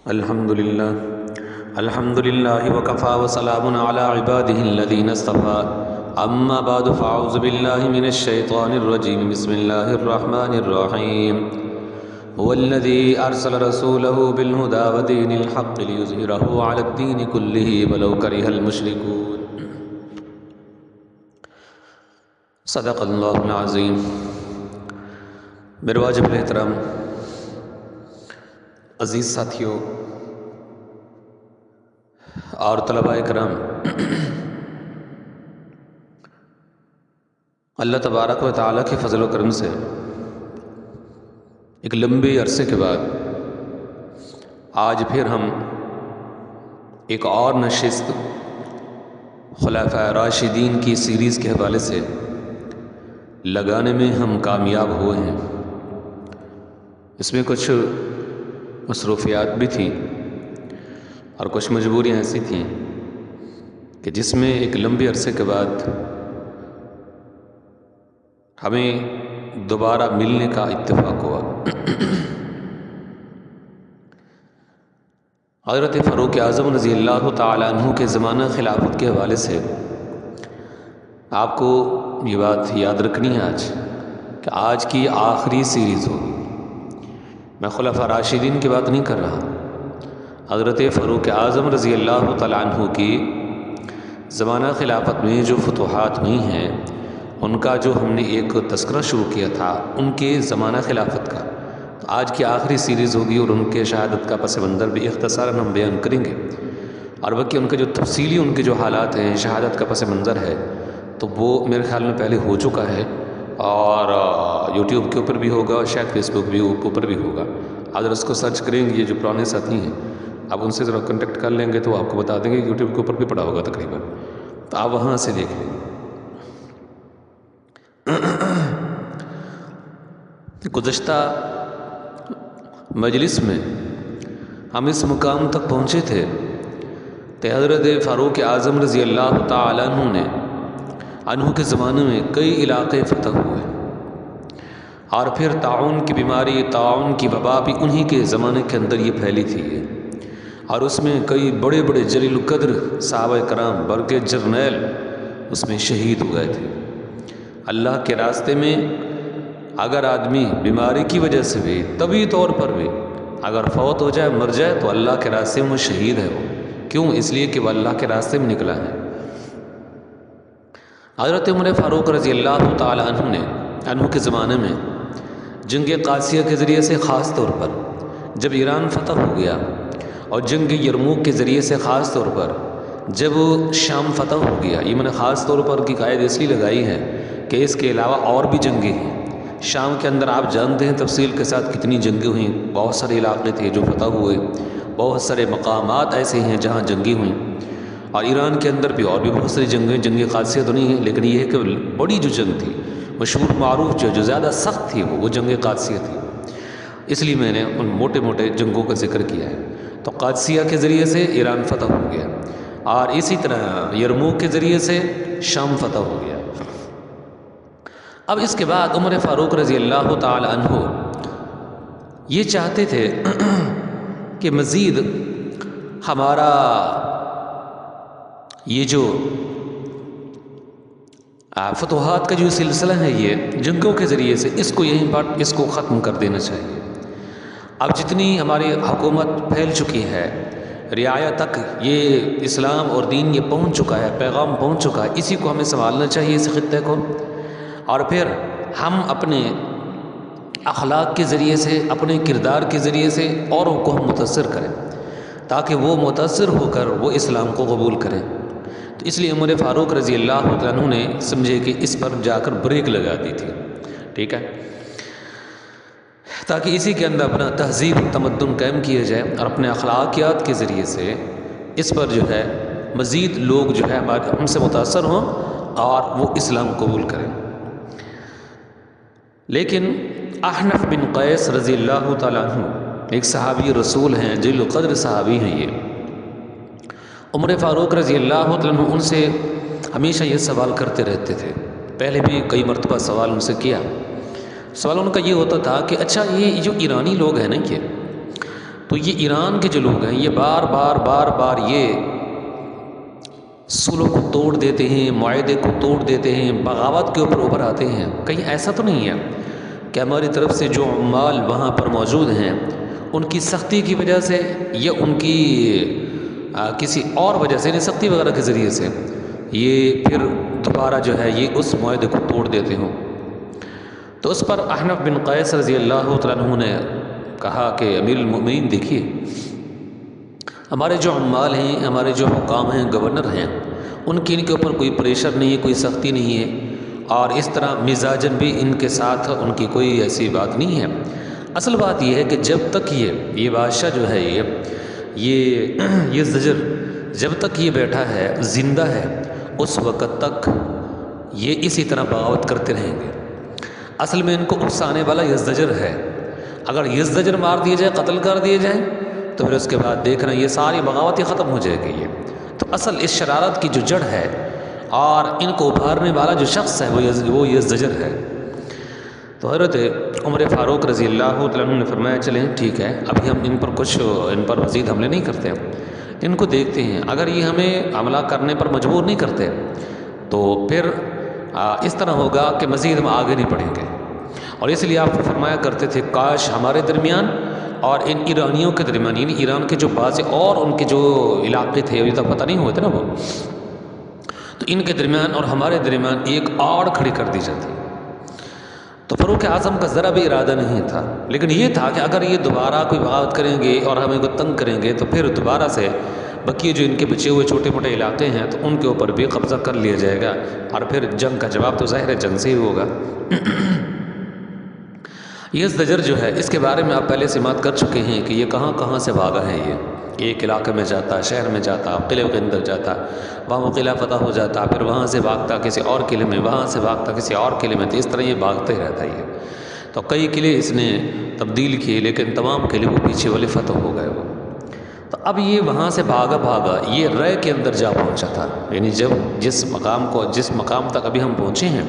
الحمد للہ وکفا وسلام علی عباده الذین اصطفى اما بعد فاعوذ باللہ من الشیطان الرجیم بسم اللہ الرحمن الرحیم هو الذی ارسل رسوله بالہدی ودین الحق لیظہرہ علی الدین کلہ ولو کرہ المشرکون۔ صدق اللہ العظیم۔ میرے واجب الاحترام عزیز ساتھیوں اور طلباء کرام، اللہ تبارک و تعالیٰ کے فضل و کرم سے ایک لمبے عرصے کے بعد آج پھر ہم ایک اور نشست خلفائے راشدین کی سیریز کے حوالے سے لگانے میں ہم کامیاب ہوئے ہیں۔ اس میں کچھ مصروفیات بھی تھیں اور کچھ مجبوریاں ایسی تھیں کہ جس میں ایک لمبے عرصے کے بعد ہمیں دوبارہ ملنے کا اتفاق ہوا۔ حضرت فاروق اعظم رضی اللہ تعالیٰ عنہ کے زمانہ خلافت کے حوالے سے آپ کو یہ بات یاد رکھنی ہے کہ آج کی آخری سیریز ہوگی۔ میں خلفاء راشدین کی بات نہیں کر رہا، حضرت فاروق اعظم رضی اللہ تعالیٰ عنہ کی زمانہ خلافت میں جو فتوحات ہوئی ہیں ان کا جو ہم نے ایک تذکرہ شروع کیا تھا ان کے زمانہ خلافت کا، تو آج کی آخری سیریز ہوگی اور ان کے شہادت کا پس منظر بھی اختصاراً ہم بیان کریں گے، اور باقی ان کے جو تفصیلی ان کے جو حالات ہیں، شہادت کا پس منظر ہے، تو وہ میرے خیال میں پہلے ہو چکا ہے اور یوٹیوب کے اوپر بھی ہوگا اور شاید فیس بک بھی اوپر بھی ہوگا۔ اگر اس کو سرچ کریں گے، یہ جو پرانے ساتھی ہیں آپ ان سے ذرا کنٹیکٹ کر لیں گے تو آپ کو بتا دیں گے، یوٹیوب کے اوپر بھی پڑا ہوگا تقریباً، تو آپ وہاں سے دیکھ لیں گے۔ گزشتہ مجلس میں ہم اس مقام تک پہنچے تھے کہ حضرت فاروق اعظم رضی اللہ تعالیٰ عنہ کے زمانے میں کئی علاقے فتح ہوئے، اور پھر طاعون کی بیماری، طاعون کی وبا بھی انہی کے زمانے کے اندر یہ پھیلی تھی، اور اس میں کئی بڑے بڑے جلیل القدر صحابہ کرام برگے جرنیل اس میں شہید ہو گئے تھے۔ اللہ کے راستے میں اگر آدمی بیماری کی وجہ سے بھی، طبی طور پر بھی اگر فوت ہو جائے، مر جائے، تو اللہ کے راستے میں وہ شہید ہے۔ وہ کیوں؟ اس لیے کہ وہ اللہ کے راستے میں نکلا ہے۔ حضرت عمر فاروق رضی اللہ تعالیٰ عنہ کے زمانے میں جنگ قادسیہ کے ذریعے سے خاص طور پر جب ایران فتح ہو گیا، اور جنگ یرموک کے ذریعے سے خاص طور پر جب شام فتح ہو گیا، یہ میں نے خاص طور پر کی قائد اس لیے لگائی ہے کہ اس کے علاوہ اور بھی جنگیں ہیں شام کے اندر۔ آپ جانتے ہیں تفصیل کے ساتھ کتنی جنگیں ہوئیں، بہت سارے علاقے تھے جو فتح ہوئے، بہت سارے مقامات ایسے ہیں جہاں جنگیں ہوئیں، اور ایران کے اندر بھی اور بھی بہت ساری جنگیں، جنگ قادسیہ تو نہیں ہیں، لیکن یہ ہے کہ بڑی جو جنگ تھی، مشہور معروف جو زیادہ سخت تھی، وہ جنگ قادسیہ تھی۔ اس لیے میں نے ان موٹے موٹے جنگوں کا ذکر کیا ہے۔ تو قادسیہ کے ذریعے سے ایران فتح ہو گیا، اور اسی طرح یرموک کے ذریعے سے شام فتح ہو گیا۔ اب اس کے بعد عمر فاروق رضی اللہ تعالی عنہ یہ چاہتے تھے کہ مزید ہمارا یہ جو فتوحات کا جو سلسلہ ہے، یہ جنگوں کے ذریعے سے اس کو ختم کر دینا چاہیے۔ اب جتنی ہماری حکومت پھیل چکی ہے، رعایا تک یہ اسلام اور دین یہ پہنچ چکا ہے، پیغام پہنچ چکا ہے، اسی کو ہمیں سنبھالنا چاہیے، اس خطے کو، اور پھر ہم اپنے اخلاق کے ذریعے سے، اپنے کردار کے ذریعے سے اوروں کو ہم متاثر کریں، تاکہ وہ متاثر ہو کر وہ اسلام کو قبول کریں۔ تو اس لیے عمر فاروق رضی اللہ عنہ نے سمجھے کہ اس پر جا کر بریک لگا دی تھی، ٹھیک ہے، تاکہ اسی کے اندر اپنا تہذیب تمدن قائم کیا جائے، اور اپنے اخلاقیات کے ذریعے سے اس پر جو ہے مزید لوگ جو ہے ہم سے متاثر ہوں اور وہ اسلام قبول کریں۔ لیکن احنف بن قیس رضی اللہ تعالیٰ عنہ ایک صحابی رسول ہیں، جلیل القدر صحابی ہیں، یہ عمر فاروق رضی اللہ عنہ ان سے ہمیشہ یہ سوال کرتے رہتے تھے، پہلے بھی کئی مرتبہ سوال ان سے کیا۔ سوال ان کا یہ ہوتا تھا کہ اچھا یہ جو ایرانی لوگ ہیں نا، یہ تو تو یہ ایران کے جو لوگ ہیں یہ بار بار یہ صلح کو توڑ دیتے ہیں، معاہدے کو توڑ دیتے ہیں، بغاوت کے اوپر ابھر آتے ہیں۔ کہیں ایسا تو نہیں ہے کہ ہماری طرف سے جو عمال وہاں پر موجود ہیں ان کی سختی کی وجہ سے یا ان کی کسی اور وجہ سے، یعنی سختی وغیرہ کے ذریعے سے یہ پھر دوبارہ جو ہے یہ اس معاہدے کو توڑ دیتے ہوں۔ تو اس پر احنف بن قیس رضی اللہ تعالیٰ عنہ نے کہا کہ امیر المؤمنین دیکھیے، ہمارے جو عمال ہیں، ہمارے جو حکام ہیں، گورنر ہیں، ان کے اوپر کوئی پریشر نہیں ہے، کوئی سختی نہیں ہے، اور اس طرح مزاجن بھی ان کے ساتھ ان کی کوئی ایسی بات نہیں ہے۔ اصل بات یہ ہے کہ جب تک یہ بادشاہ جو ہے یہ زجر جب تک یہ بیٹھا ہے، زندہ ہے، اس وقت تک یہ اسی طرح بغاوت کرتے رہیں گے۔ اصل میں ان کو اکسانے والا یزدجر ہے۔ اگر یزدجر مار دیے جائے، قتل کر دیے جائیں، تو پھر اس کے بعد دیکھنا یہ ساری بغاوت ہی ختم ہو جائے گی۔ یہ تو اصل اس شرارت کی جو جڑ ہے اور ان کو ابھارنے والا جو شخص ہے وہ یزدجر ہے۔ تو حضرت عمر فاروق رضی اللہ تعالیٰ عنہ نے فرمایا چلیں ٹھیک ہے، ابھی ہم ان پر مزید حملے نہیں کرتے، ان کو دیکھتے ہیں، اگر یہ ہمیں حملہ کرنے پر مجبور نہیں کرتے تو پھر اس طرح ہوگا کہ مزید ہم آگے نہیں بڑھیں گے۔ اور اس لیے آپ فرمایا کرتے تھے کاش ہمارے درمیان اور ان ایرانیوں کے درمیان، یعنی ایران کے جو بعض اور ان کے جو علاقے تھے ابھی تک پتہ نہیں ہوئے تھے نا وہ، تو ان کے درمیان اور ہمارے درمیان ایک آڑ کھڑی کر دی جاتی۔ تو فاروق اعظم کا ذرا بھی ارادہ نہیں تھا، لیکن یہ تھا کہ اگر یہ دوبارہ کوئی بغاوت کریں گے اور ہمیں کو تنگ کریں گے تو پھر دوبارہ سے بقیہ جو ان کے بچے ہوئے چھوٹے موٹے علاقے ہیں تو ان کے اوپر بھی قبضہ کر لیا جائے گا، اور پھر جنگ کا جواب تو ظاہر ہے جنگ سے ہی ہوگا۔ یہ زجر جو ہے اس کے بارے میں آپ پہلے سماعت کر چکے ہیں کہ یہ کہاں کہاں سے بھاگا ہے۔ یہ ایک علاقے میں جاتا، شہر میں جاتا، قلعے کے اندر جاتا، وہاں وہ قلعہ فتح ہو جاتا، پھر وہاں سے بھاگتا کسی اور قلعے میں، وہاں سے بھاگتا کسی اور قلعے میں، تو اس طرح یہ بھاگتے رہتا یہ۔ تو کئی قلعے اس نے تبدیل کیے لیکن تمام قلعے وہ پیچھے والے فتح ہو گئے وہ۔ تو اب یہ وہاں سے بھاگا یہ رائے کے اندر جا پہنچا تھا، یعنی جب جس مقام تک ابھی ہم پہنچے ہیں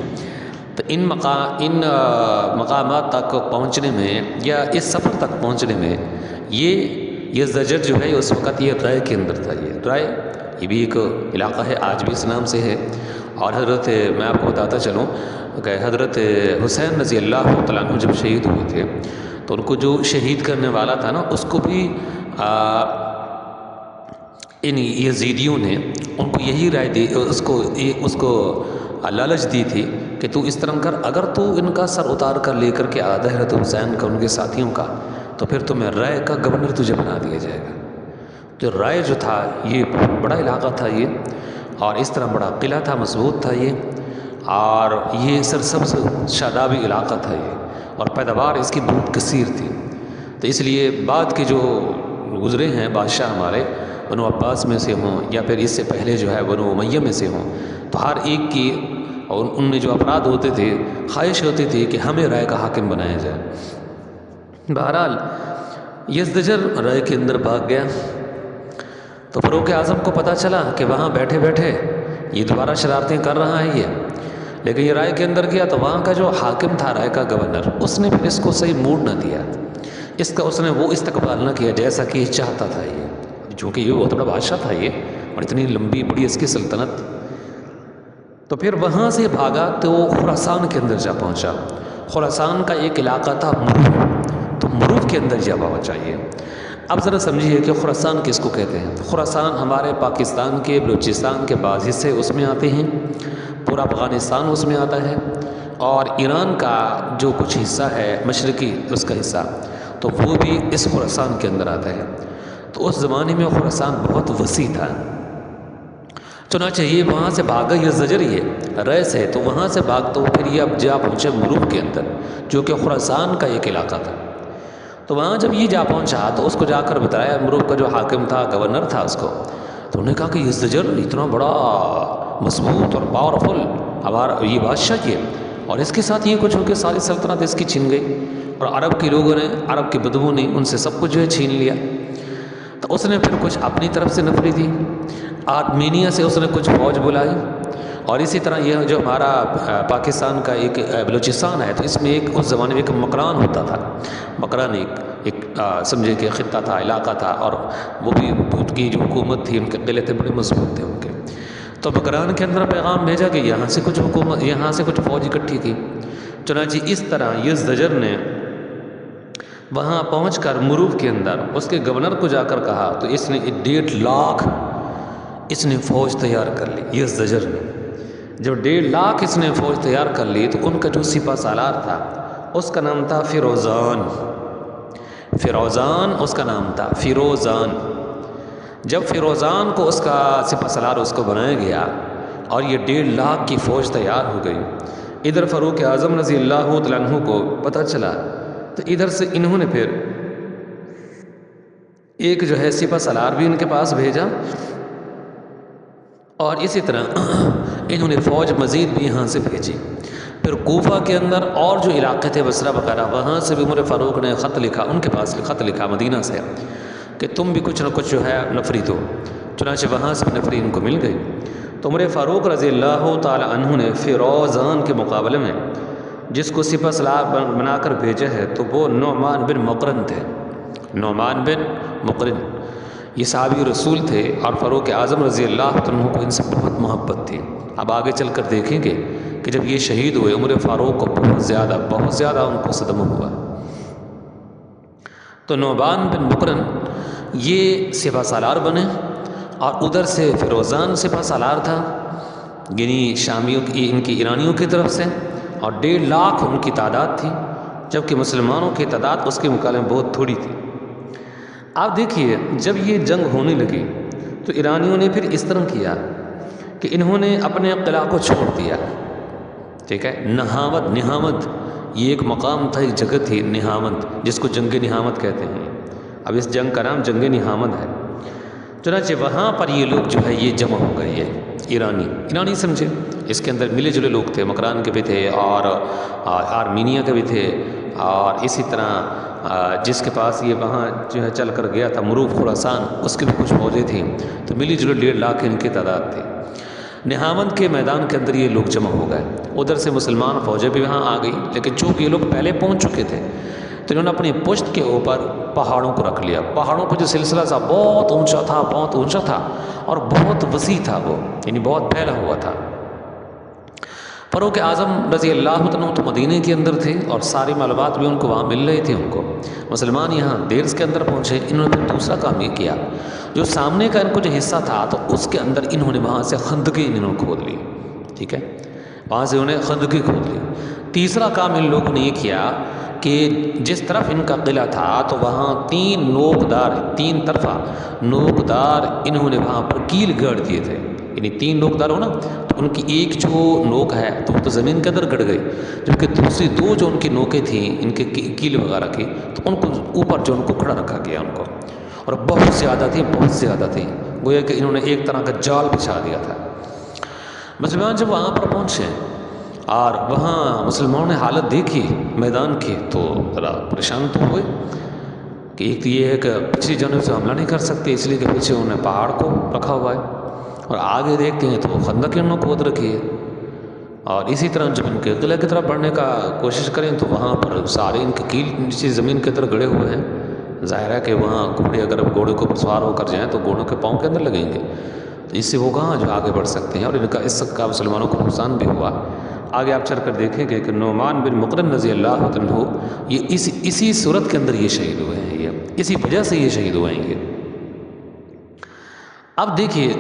تو ان مقامات تک پہنچنے میں یا اس سفر تک پہنچنے میں یہ زجر جو ہے اس وقت یہ رائے کے اندر تھا۔ یہ رائے یہ بھی ایک علاقہ ہے، آج بھی اس نام سے ہے۔ اور حضرت میں آپ کو بتاتا چلوں کہ حضرت حسین رضی اللہ تعالیٰ عنہ جب شہید ہوئے تھے تو ان کو جو شہید کرنے والا تھا نا، اس کو بھی ان یزیدیوں نے ان کو یہی رائے دی، اس کو لالچ دی تھی کہ تو اس طرح کر، اگر تو ان کا سر اتار کر لے کر کے آدھا حضرت حسین کا ان کے ساتھیوں کا، تو پھر تمہیں رائے کا گورنر تجھے بنا دیا جائے گا۔ تو رائے جو تھا یہ بڑا علاقہ تھا یہ، اور اس طرح بڑا قلعہ تھا، مضبوط تھا یہ، اور یہ سرسبز شادابی علاقہ تھا یہ، اور پیداوار اس کی بہت کثیر تھی۔ تو اس لیے بعد کے جو گزرے ہیں بادشاہ ہمارے، بنو عباس میں سے ہوں یا پھر اس سے پہلے جو ہے بنو امیہ میں سے ہوں، تو ہر ایک کی اور ان میں جو افراد ہوتے تھے خواہش ہوتی تھی کہ ہمیں رائے کا حاکم بنایا جائے۔ بہرحال یزدجر رائے کے اندر بھاگ گیا، تو فاروق اعظم کو پتہ چلا کہ وہاں بیٹھے بیٹھے یہ دوبارہ شرارتیں کر رہا ہے یہ، لیکن یہ رائے کے اندر گیا تو وہاں کا جو حاکم تھا رائے کا گورنر، اس نے پھر اس کو صحیح موڈ نہ دیا، اس نے وہ استقبال نہ کیا جیسا کہ یہ چاہتا تھا یہ، چونکہ یہ بہت بڑا بادشاہ تھا یہ، اور اتنی لمبی بڑی اس کی سلطنت۔ تو پھر وہاں سے بھاگا تو وہ خراسان کے اندر جا پہنچا۔ خراسان کا ایک علاقہ تھا مروف، تو مروف کے اندر جا پہنچا یہ۔ اب ذرا سمجھیے کہ خراسان کس کو کہتے ہیں۔ خراسان ہمارے پاکستان کے بلوچستان کے بعض حصے اس میں آتے ہیں، پورا افغانستان اس میں آتا ہے، اور ایران کا جو کچھ حصہ ہے مشرقی اس کا حصہ، تو وہ بھی اس خراسان کے اندر آتا ہے۔ تو اس زمانے میں خراسان بہت وسیع تھا، چنانچہ یہ وہاں سے بھاگا یہ زجر یہ ریس ہے، تو وہاں سے بھاگ تو پھر یہ اب جا پہنچے مروف کے اندر جو کہ خراسان کا ایک علاقہ تھا۔ تو وہاں جب یہ جا پہنچا تو اس کو جا کر بتایا، مروف کا جو حاکم تھا گورنر تھا اس کو، تو انہوں نے کہا کہ یہ زجر اتنا بڑا مضبوط اور پاورفل ہمارا یہ بادشاہ یہ، اور اس کے ساتھ یہ کچھ ہو کہ ساری سلطنت اس کی چھن گئی، اور عرب کے لوگوں نے، عرب کے بدوؤں نے ان سے سب کچھ جو ہے چھین لیا۔ تو اس نے پھر کچھ اپنی طرف سے نفری دی، آرمینیا سے اس نے کچھ فوج بلائی، اور اسی طرح یہ جو ہمارا پاکستان کا ایک بلوچستان ہے، تو اس میں ایک اس زمانے میں ایک مکران ہوتا تھا۔ مکران ایک سمجھے کہ خطہ تھا، علاقہ تھا، اور وہ بھی ان کی جو حکومت تھی، ان کے قلعے تھے بڑے مضبوط تھے ان کے۔ تو مکران کے اندر پیغام بھیجا کہ یہاں سے کچھ حکومت، یہاں سے کچھ فوج اکٹھی کی۔ چنانچہ اس طرح یزدجر نے وہاں پہنچ کر مروف کے اندر اس کے گورنر کو جا کر کہا، تو اس نے 1.5 لاکھ اس نے فوج تیار کر لی۔ یزدجر نے جب 1.5 لاکھ اس نے فوج تیار کر لی، تو ان کا جو سپہ سالار تھا اس کا نام تھا فیروزان۔ فیروزان اس کا نام تھا، فیروزان۔ جب فیروزان کو اس کا سپہ سالار اس کو بنایا گیا اور یہ 1.5 لاکھ کی فوج تیار ہو گئی، ادھر فاروق اعظم رضی اللہ تعالیٰ عنہ کو پتہ چلا، تو ادھر سے انہوں نے پھر ایک جو ہے سپہ سالار بھی ان کے پاس بھیجا، اور اسی طرح انہوں نے فوج مزید بھی یہاں سے بھیجی۔ پھر کوفہ کے اندر اور جو علاقے تھے بصرہ وغیرہ، وہاں سے بھی عمر فاروق نے خط لکھا، ان کے پاس خط لکھا مدینہ سے، کہ تم بھی کچھ نہ کچھ جو ہے نفری دو۔ چنانچہ وہاں سے بھی نفری ان کو مل گئی۔ تو عمر فاروق رضی اللہ تعالی عنہ نے فیروزان کے مقابلے میں جس کو سپہ سالار بنا کر بھیجا ہے، تو وہ نعمان بن مقرن تھے۔ نعمان بن مقرن یہ صحابی رسول تھے، اور فاروق اعظم رضی اللہ عنہ کو ان سے بہت محبت تھی۔ اب آگے چل کر دیکھیں گے کہ جب یہ شہید ہوئے، عمر فاروق کو بہت زیادہ ان کو صدمہ ہوا۔ تو نعمان بن مقرن یہ سپہ سالار بنے، اور ادھر سے فیروزان سپہ سالار تھا، یعنی شامیوں کی، ان کی ایرانیوں کی طرف سے، اور 1.5 لاکھ ان کی تعداد تھی، جبکہ مسلمانوں کی تعداد اس کے مقابلے میں بہت تھوڑی تھی۔ آپ دیکھیے جب یہ جنگ ہونے لگی تو ایرانیوں نے پھر اس طرح کیا کہ انہوں نے اپنے قلعہ کو چھوڑ دیا، ٹھیک ہے۔ نہامت یہ ایک مقام تھا، ایک جگہ تھی نہامت، جس کو جنگ نہامت کہتے ہیں۔ اب اس جنگ کا نام جنگ نہامت ہے۔ چنانچہ وہاں پر یہ لوگ جو ہے یہ جمع ہو گئے، یہ ایرانی سمجھے، اس کے اندر ملے جلے لوگ تھے، مکران کے بھی تھے اور آرمینیا کے بھی تھے، اور اسی طرح جس کے پاس یہ وہاں جو ہے چل کر گیا تھا مروف خراسان، اس کی بھی کچھ فوجیں تھیں، تو ملی جلے 1.5 لاکھ ان کی تعداد تھی۔ نہامت کے میدان کے اندر یہ لوگ جمع ہو گئے، ادھر سے مسلمان فوجیں بھی وہاں آ گئی، لیکن چونکہ یہ لوگ پہلے پہنچ چکے تھے تو انہوں نے اپنی پشت کے اوپر پہاڑوں کو رکھ لیا۔ پہاڑوں پہ جو سلسلہ تھا بہت اونچا تھا اور بہت وسیع تھا، وہ یعنی بہت پھیلا ہوا تھا۔ فاروق اعظم رضی اللہ عنہ تو مدینے کے اندر تھے، اور ساری معلومات بھی ان کو وہاں مل رہی تھی ان کو۔ مسلمان یہاں دیر کے اندر پہنچے، انہوں نے پھر دوسرا کام یہ کیا، جو سامنے کا ان کو جو حصہ تھا تو اس کے اندر انہوں نے وہاں سے خندقیں انہوں نے کھود لی، ٹھیک ہے، وہاں سے انہیں خندقیں کھود لی۔ تیسرا کام ان لوگوں نے یہ کیا کہ جس طرف ان کا قلعہ تھا تو وہاں 3 طرفہ نوکدار انہوں نے وہاں پر کیل گاڑ دیے تھے، یعنی 3 نوکدار ہو نا، تو ان کی ایک جو نوک ہے تو وہ تو زمین کے اندر گڑ گئی، جبکہ دوسری 2 جو ان کی نوکیں تھیں ان کے کیل وغیرہ کی، تو ان کو اوپر جو ان کو کھڑا رکھا گیا ان کو، اور بہت زیادہ تھی، گویا کہ انہوں نے ایک طرح کا جال بچھا دیا تھا۔ مسلمان جب وہاں پر پہنچے اور وہاں مسلمانوں نے حالت دیکھی میدان کی، تو ذرا پریشان تو ہوئے کہ ایک تو یہ ہے کہ پچھلی جانب سے حملہ نہیں کر سکتے، اس لیے کہ پیچھے انہوں نے پہاڑ کو رکھا ہوا ہے، اور آگے دیکھتے ہیں تو خندق انہوں نے کھود رکھی ہے، اور اسی طرح جب ان کے قلعے کی طرف بڑھنے کا کوشش کریں تو وہاں پر سارے ان کے کیل نیچے زمین کے اندر گڑے ہوئے ہیں۔ ظاہر ہے کہ وہاں گھوڑے، اگر گھوڑے کو سوار ہو کر جائیں تو گھوڑوں کے پاؤں کے اندر لگیں گے، تو اس سے وہ کہاں جو آگے بڑھ سکتے ہیں، اور ان کا اس کا مسلمانوں کو نقصان بھی ہوا۔ آگے آپ چل کر دیکھیں گے کہ نعمان بن مقرن رضی اللہ عنہ یہ اسی صورت کے اندر یہ شہید ہوئے ہیں، یہ اسی وجہ سے یہ شہید ہوئے ہیں۔ اب دیکھیے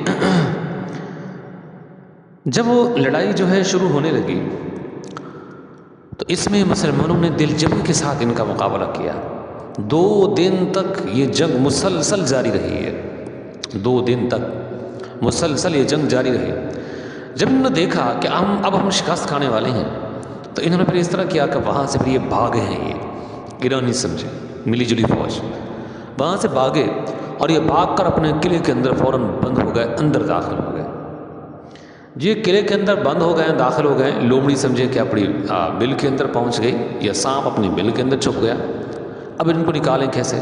جب وہ لڑائی جو ہے شروع ہونے لگی تو اس میں مسلمانوں نے دل جمی کے ساتھ ان کا مقابلہ کیا۔ 2 دن تک یہ جنگ مسلسل جاری رہی ہے، 2 دن تک مسلسل یہ جنگ جاری رہی۔ جب انہوں نے دیکھا کہ اب ہم شکست کھانے والے ہیں، تو انہوں نے پھر اس طرح کیا کہ وہاں سے پھر یہ بھاگے ہیں، یہ ایرانی سمجھے ملی جلی فوج وہاں سے بھاگے، اور یہ بھاگ کر اپنے قلعے کے اندر فوراً بند ہو گئے، اندر داخل ہو گئے۔ یہ قلعے کے اندر بند ہو گئے، داخل ہو گئے، لومڑی سمجھے کہ اپنی بل کے اندر پہنچ گئی، یا سانپ اپنی بل کے اندر چھپ گیا۔ اب ان کو نکالیں کیسے؟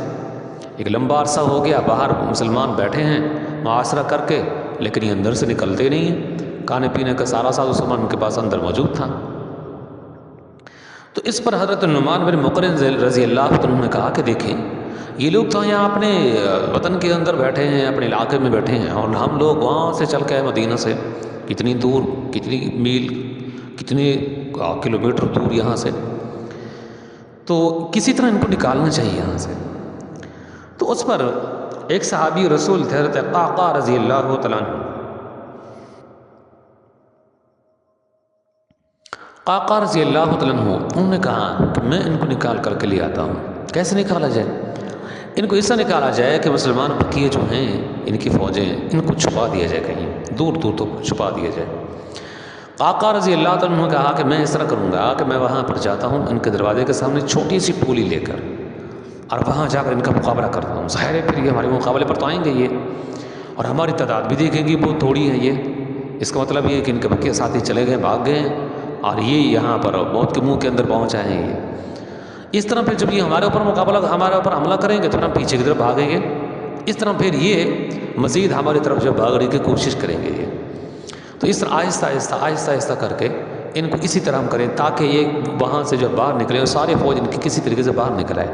ایک لمبا عرصہ ہو گیا باہر مسلمان بیٹھے ہیں معاشرہ کر کے، لیکن یہ اندر سے نکلتے نہیں ہیں، کھانے پینے کا سارا ساز سامان ان کے پاس اندر موجود تھا۔ تو اس پر حضرت نعمان بن مقرن رضی اللہ عنہ نے کہا کہ دیکھیں یہ لوگ تو یہاں اپنے وطن کے اندر بیٹھے ہیں، اپنے علاقے میں بیٹھے ہیں، اور ہم لوگ وہاں سے چل کے مدینہ سے کتنی دور، کتنی میل، کتنے کلومیٹر دور یہاں سے، تو کسی طرح ان کو نکالنا چاہیے یہاں سے۔ تو اس پر ایک صحابی رسول تھے حضرت قعقاع رضی اللہ تعالیٰ عنہ، قعقاع رضی اللہ تعالیٰ عنہ انہوں نے کہا کہ میں ان کو نکال کر کے لے آتا ہوں۔ کیسے نکالا جائے؟ ان کو اس طرح نکالا جائے کہ مسلمان بقیہ جو ہیں ان کی فوجیں، ان کو چھپا دیا جائے، کہیں دور دور تو چھپا دیا جائے۔ قعقاع رضی اللہ تعالیٰ عنہ نے کہا کہ میں اس طرح کروں گا کہ میں وہاں پر جاتا ہوں ان کے دروازے کے سامنے چھوٹی سی ٹولی لے کر، اور وہاں جا کر ان کا مقابلہ کرتا ہوں۔ ظاہر ہے پھر یہ ہمارے مقابلے پر تو آئیں گے یہ، اور ہماری تعداد بھی دیکھیں گی بہت تھوڑی ہے یہ، اس کا مطلب یہ ہے کہ ان کے بقیہ ساتھی چلے گئے، بھاگ گئے ہیں، اور یہ یہاں پر موت کے منہ کے اندر پہنچ آئے ہیں یہ۔ اس طرح پھر جب یہ ہمارے اوپر مقابلہ، ہمارے اوپر حملہ کریں گے تو ہم پیچھے کی طرف بھاگیں گے، اس طرح پھر یہ مزید ہماری طرف جو بھاگنے کی کوشش کریں گے یہ۔ تو اس طرح آہستہ آہستہ آہستہ آہستہ کر کے ان کو اسی طرح ہم کریں تاکہ یہ وہاں سے جو باہر نکلے اور سارے فوج ان کی کسی طریقے سے باہر نکل آئے،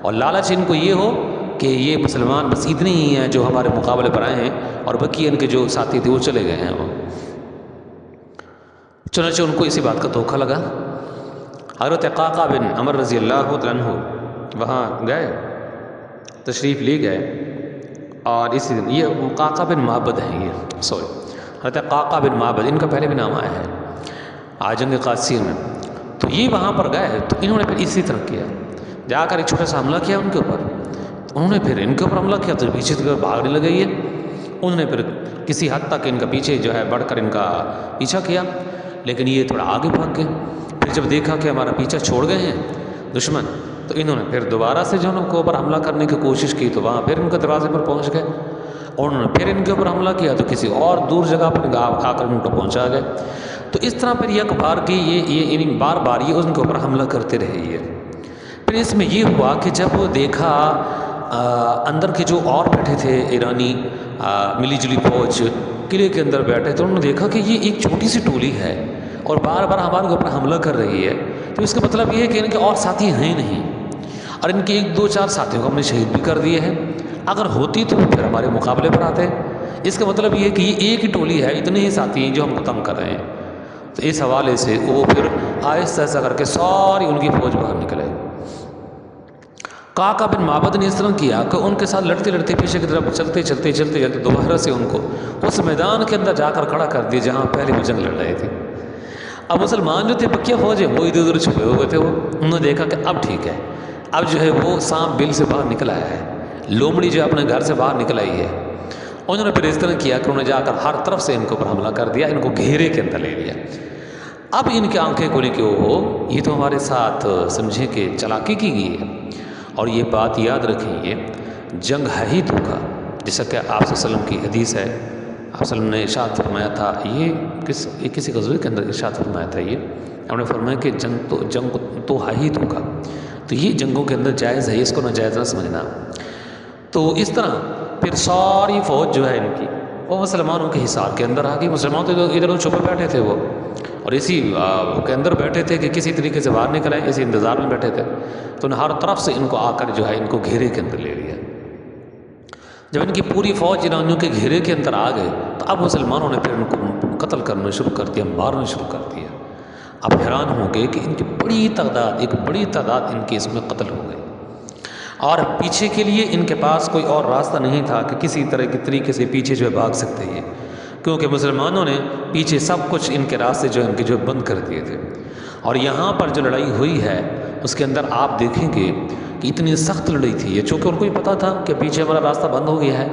اور لالچ ان کو یہ ہو کہ یہ مسلمان بس اتنے ہی ہیں جو ہمارے مقابلے پر آئے ہیں، اور باقی ان کے جو ساتھی تھے وہ چلے گئے ہیں وہ۔ چنانچہ ان کو اسی بات کا دھوکہ لگا۔ حضرت قعقاع بن عمر رضی اللہ عنہ وہاں گئے، تشریف لے گئے، اور اسی دن یہ قعقاع بن معبد ہیں، یہ سوری حضرت قعقاع بن معبد ان کا پہلے بھی نام آیا ہے جنگ قادسیہ میں۔ تو یہ وہاں پر گئے تو انہوں نے پھر اسی طرح کیا، جا کر ایک چھوٹا سا حملہ کیا ان کے اوپر، انہوں نے پھر ان کے اوپر حملہ کیا تو پیچھے سے بھاگنے لگے یہ، انہوں نے پھر کسی حد تک ان کا پیچھے جو ہے بڑھ کر ان کا پیچھا کیا، لیکن یہ تھوڑا آگے بھاگ گئے۔ پھر جب دیکھا کہ ہمارا پیچھا چھوڑ گئے ہیں دشمن، تو انہوں نے پھر دوبارہ سے جو ان کے اوپر حملہ کرنے کی کوشش کی، تو وہاں پھر ان کے دروازے پر پہنچ گئے، اور انہوں نے پھر ان کے اوپر حملہ کیا تو کسی اور دور جگہ پر آ کر ان کو پہنچا گئے۔ تو اس طرح پھر یک بار کی یہ بار بار یہ ان کے اوپر حملہ کرتے رہے یہ۔ پھر اس میں یہ ہوا کہ جب دیکھا اندر کے جو اور بیٹھے تھے ایرانی ملی جلی فوج قلعے کے اندر بیٹھے، تو انہوں نے دیکھا کہ یہ ایک چھوٹی سی ٹولی ہے اور بار بار ہمارے اوپر حملہ کر رہی ہے، تو اس کا مطلب یہ ہے کہ ان کے اور ساتھی ہیں نہیں، اور ان کے ایک دو چار ساتھیوں کو ہم نے شہید بھی کر دیے ہیں، اگر ہوتی تو پھر ہمارے مقابلے پر آتے۔ اس کا مطلب یہ ہے کہ یہ ایک ہی ٹولی ہے، اتنے ہی ساتھی ہیں جو ہم کو تنگ کر رہے ہیں۔ تو اس حوالے سے وہ پھر آہستہ آہستہ کر کے ساری ان کی فوج باہر نکلے۔ قعقاع بن معبد نے اس طرح کیا کہ ان کے ساتھ لڑتے لڑتے پیچھے کی طرف چلتے چلتے چلتے چلتے دوبارہ سے ان کو اس میدان کے اندر جا کر کھڑا کر دیا جہاں پہلے وہ جنگ لڑ رہے تھے۔ اب مسلمان جو تھے بقیہ فوجیں وہ ادھر ادھر چھپے ہوئے تھے، وہ انہوں نے دیکھا کہ اب ٹھیک ہے، اب جو ہے وہ سانپ بل سے باہر نکل آیا ہے، لومڑی جو اپنے گھر سے باہر نکل آئی ہے۔ انہوں نے پھر اس طرح کیا کہ انہوں نے جا کر ہر طرف سے ان کے اوپر حملہ کر دیا، ان کو گھیرے کے اندر لے لیا۔ اب ان کی آنکھیں کھلی کہ وہ یہ تو ہمارے ساتھ سمجھیں کہ چلاکی کی گئی ہے، اور یہ بات یاد رکھیں یہ جنگ ہے ہی دھوکا، جیسا کہ آپ صلی اللہ علیہ وسلم کی حدیث ہے، آپ صلی اللہ علیہ وسلم نے ارشاد فرمایا تھا، یہ کسی غزوے کے اندر ارشاد فرمایا تھا، یہ ہم نے فرمایا کہ جنگ تو ہے ہی دھوکا، تو یہ جنگوں کے اندر جائز ہے، اس کو ناجائز نہ سمجھنا۔ تو اس طرح پھر ساری فوج جو ہے ان کی وہ مسلمانوں کے حصار کے اندر آ گئی۔ مسلمان تو ادھر ادھر چھپے بیٹھے تھے وہ، اور اسی کے اندر بیٹھے تھے کہ کسی طریقے سے باہر نکل آئے، اسی انتظار میں بیٹھے تھے، تو ہر طرف سے ان کو آ کر جو ہے ان کو گھیرے کے اندر لے لیا۔ جب ان کی پوری فوج ایرانیوں کے گھیرے کے اندر آ گئے تو اب مسلمانوں نے پھر ان کو قتل کرنا شروع کر دیا، مارنا شروع کر دیا۔ اب حیران ہو گئے کہ ان کی ایک بڑی تعداد ان کی اس میں قتل ہو گئی، اور پیچھے کے لیے ان کے پاس کوئی اور راستہ نہیں تھا کہ کسی طرح کے طریقے سے پیچھے جو ہے بھاگ سکتے ہیں، کیونکہ مسلمانوں نے پیچھے سب کچھ ان کے راستے جو ان کے جو بند کر دیے تھے۔ اور یہاں پر جو لڑائی ہوئی ہے اس کے اندر آپ دیکھیں گے کہ اتنی سخت لڑائی تھی یہ، چونکہ ان کو یہ پتا تھا کہ پیچھے ہمارا راستہ بند ہو گیا ہے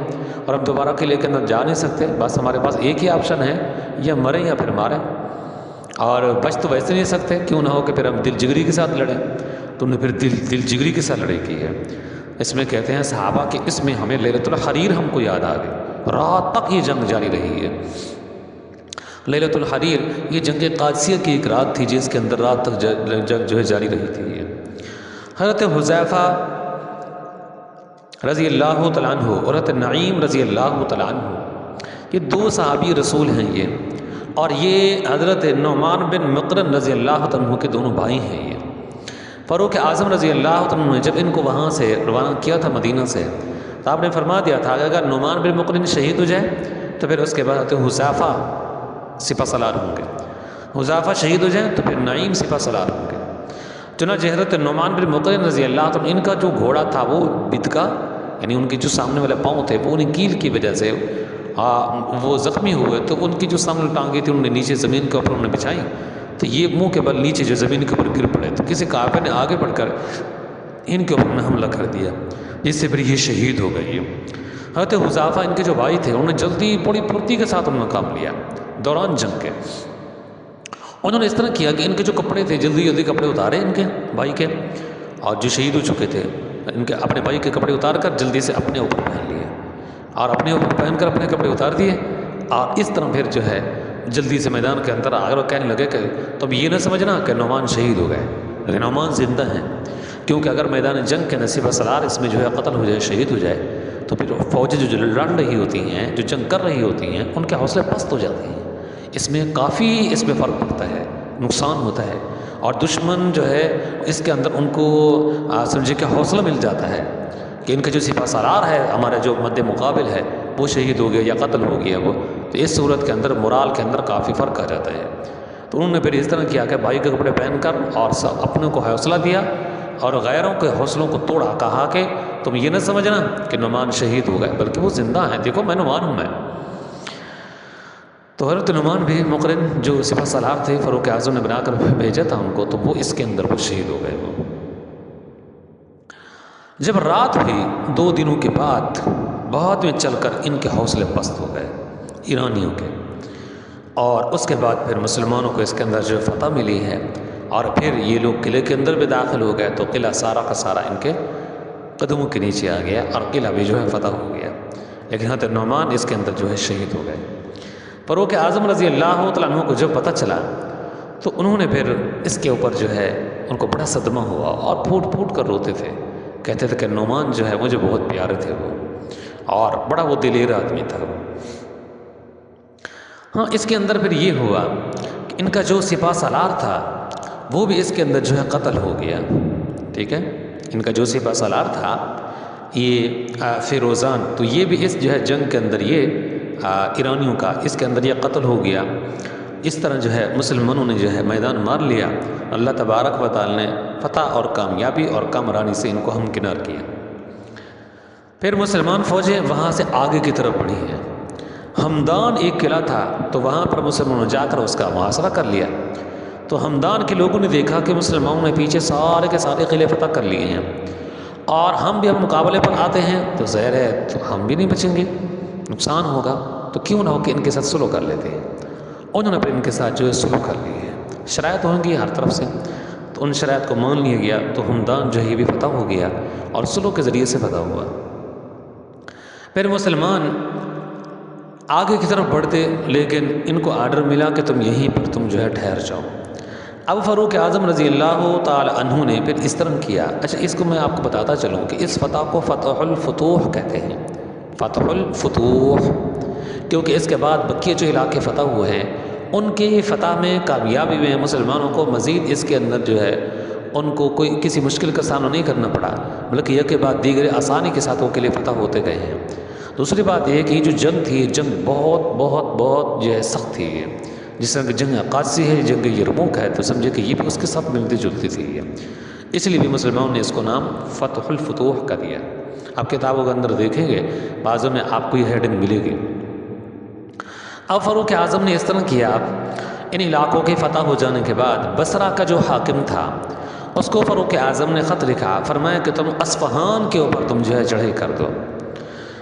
اور ہم دوبارہ قلعے کے اندر جا نہیں سکتے، بس ہمارے پاس ایک ہی آپشن ہے، یا مریں یا پھر ماریں، اور بچ تو ویسے نہیں سکتے، کیوں نہ ہو کہ پھر ہم دل جگری کے ساتھ لڑیں۔ تو انہوں نے پھر دل جگری کے ساتھ لڑائی کی ہے۔ اس میں کہتے ہیں صحابہ کہ اس میں ہمیں لیلۃ الحریر ہم کو یاد آ گئی، رات تک یہ جنگ جاری رہی ہے۔ لیلۃ الحریر یہ جنگ قادسیہ کی ایک رات تھی جس کے اندر رات تک جنگ جو ہے جاری رہی تھی۔ حضرت حذیفہ رضی اللہ تعالیٰ عنہ اور حضرت نعیم رضی اللہ تعالیٰ عنہ، یہ دو صحابی رسول ہیں یہ، اور یہ حضرت نعمان بن مقرن رضی اللہ عنہ کے دونوں بھائی ہیں یہ۔ فاروق اعظم رضی اللہ عنہ نے جب ان کو وہاں سے روانہ کیا تھا مدینہ سے، تو آپ نے فرما دیا تھا کہ اگر نعمان بن مقرن شہید ہو جائے تو پھر اس کے بعد حذیفہ سپہ سالار ہوں گے، حذیفہ شہید ہو جائیں تو پھر نعیم سپہ سالار ہوں گے۔ چنانچہ حضرت نعمان بن مقرن رضی اللہ عنہ، ان کا جو گھوڑا تھا وہ بدکا، یعنی ان کے جو سامنے والے پاؤں تھے وہ انہیں کیل کی وجہ سے وہ زخمی ہوئے، تو ان کی جو سامنے ٹانگیں تھیں انہوں نے نیچے زمین کے اوپر انہوں نے بچھائیں، تو یہ منہ کے بل نیچے جو زمین کے اوپر گر پڑے، تو کسی کافر نے آگے بڑھ کر ان کے اوپر حملہ کر دیا، جس سے پھر یہ شہید ہو گئی۔ حضرت حذیفہ ان کے جو بھائی تھے انہوں نے جلدی بڑی پھرتی کے ساتھ انہوں نے کام لیا دوران جنگ کے۔ انہوں نے اس طرح کیا کہ ان کے جو کپڑے تھے جلدی جلدی کپڑے اتارے ان کے بھائی کے، اور جو شہید ہو چکے تھے ان کے اپنے بھائی کے کپڑے اتار کر جلدی سے اپنے اوپر پہن لیے، اور اپنے اوپر پہن کر اپنے کپڑے اتار دیے، اور اس طرح پھر جو ہے جلدی سے میدان کے اندر آگے کہنے لگے کہ تم یہ نہ سمجھنا کہ نعمان شہید ہو گئے، لیکن نعمان زندہ ہیں، کیونکہ اگر میدان جنگ کے سپہ سالار اس میں جو ہے قتل ہو جائے، شہید ہو جائے، تو پھر فوجیں جو لڑ رہی ہوتی ہیں، جو جنگ کر رہی ہوتی ہیں، ان کے حوصلے پست ہو جاتے ہیں، اس میں کافی اس میں فرق پڑتا ہے، نقصان ہوتا ہے، اور دشمن جو ہے اس کے اندر ان کو سمجھے کہ حوصلہ مل جاتا ہے کہ ان کا جو سپہ سالار ہے ہمارا جو مد مقابل ہے وہ شہید ہو گیا یا قتل ہو گیا وہ، تو اس صورت کے اندر مورال کے اندر کافی فرق آ جاتا ہے۔ تو انہوں نے پھر اس طرح کیا کہ بھائی کے کپڑے پہن کر اور اپنے کو حوصلہ دیا اور غیروں کے حوصلوں کو توڑا، کہا کہ تم یہ نہ سمجھنا کہ نعمان شہید ہو گئے بلکہ وہ زندہ ہیں، دیکھو میں نعمان ہوں میں۔ تو حضرت نعمان بھی مقرن جو سپہ سالار تھے فاروق اعظم نے بنا کر بھیجا تھا ان کو، تو وہ اس کے اندر وہ شہید ہو گئے۔ وہ جب رات ہوئی 2 دنوں کے بعد بعد میں چل کر ان کے حوصلے پست ہو گئے ایرانیوں کے، اور اس کے بعد پھر مسلمانوں کو اس کے اندر جو فتح ملی ہے، اور پھر یہ لوگ قلعے کے اندر بھی داخل ہو گئے، تو قلعہ سارا کا سارا ان کے قدموں کے نیچے آ گیا اور قلعہ بھی جو ہے فتح ہو گیا، لیکن حضرت نعمان اس کے اندر جو ہے شہید ہو گئے۔ فاروق اعظم رضی اللہ تعالیٰ عنہ کو جب پتہ چلا تو انہوں نے پھر اس کے اوپر جو ہے ان کو بڑا صدمہ ہوا اور پھوٹ پھوٹ کر روتے تھے، کہتے تھے کہ نعمان جو ہے مجھے بہت پیارے تھے وہ، اور بڑا وہ دلیر آدمی تھا وہ۔ ہاں اس کے اندر پھر یہ ہوا کہ ان کا جو سپہ سالار تھا وہ بھی اس کے اندر جو ہے قتل ہو گیا، ٹھیک ہے، ان کا جو سپہ سالار تھا یہ فیروزان، تو یہ بھی اس جو ہے جنگ کے اندر یہ ایرانیوں کا اس کے اندر یہ قتل ہو گیا۔ اس طرح جو ہے مسلمانوں نے جو ہے میدان مار لیا، اللہ تبارک و تعالی نے فتح اور کامیابی اور کامرانی سے ان کو ہمکنار کیا۔ پھر مسلمان فوجیں وہاں سے آگے کی طرف بڑھی ہیں، ہمدان ایک قلعہ تھا تو وہاں پر مسلمانوں نے جا کر اس کا محاصرہ کر لیا، تو ہمدان کے لوگوں نے دیکھا کہ مسلمانوں نے پیچھے سارے کے سارے قلعے فتح کر لیے ہیں، اور ہم بھی اب مقابلے پر آتے ہیں تو ظاہر ہے تو ہم بھی نہیں بچیں گے، نقصان ہوگا، تو کیوں نہ ہو کہ ان کے ساتھ صلح کر لیتے ہیں۔ انہوں نے پھر ان کے ساتھ جو ہے صلح کر لی ہے، شرائط ہوں گی ہر طرف سے، تو ان شرائط کو مان لیا گیا، تو ہمدان جو ہے یہ بھی فتح ہو گیا اور صلح کے ذریعے سے فتح ہوا۔ پھر مسلمان آگے کی طرف بڑھتے، لیکن ان کو آرڈر ملا کہ تم یہیں پر تم جو ہے ٹھہر جاؤ۔ اب فاروق اعظم رضی اللہ تعالی عنہ نے پھر اس طرح کیا۔ اچھا اس کو میں آپ کو بتاتا چلوں کہ اس فتح کو فتح الفتوح کہتے ہیں، فتح الفتوح، کیونکہ اس کے بعد بقیہ جو علاقے فتح ہوئے ہیں ان کی فتح میں کامیابی میں مسلمانوں کو مزید اس کے اندر جو ہے ان کو کوئی کسی مشکل کا سامنا نہیں کرنا پڑا، بلکہ یہ کے بعد دیگر آسانی کے ساتھ وہ قلعے فتح ہوتے گئے ہیں۔ دوسری بات یہ کہ یہ جو جنگ تھی، جنگ بہت بہت بہت جو ہے سخت تھی، یہ جس طرح کہ جنگ قادسی ہے، جنگ یرموک ہے، تو سمجھے کہ یہ بھی اس کے ساتھ ملتی جلتی تھی یہ، اس لیے بھی مسلمانوں نے اس کو نام فتح الفتوح کا دیا۔ آپ کتابوں کے اندر دیکھیں گے بعضوں میں آپ کو یہ ہیڈنگ ملے گی۔ اب فاروق اعظم نے اس طرح کیا، ان علاقوں کے فتح ہو جانے کے بعد بصرہ کا جو حاکم تھا اس کو فاروق اعظم نے خط لکھا، فرمایا کہ تم اصفہان کے اوپر تم جو ہے چڑھائی کر دو۔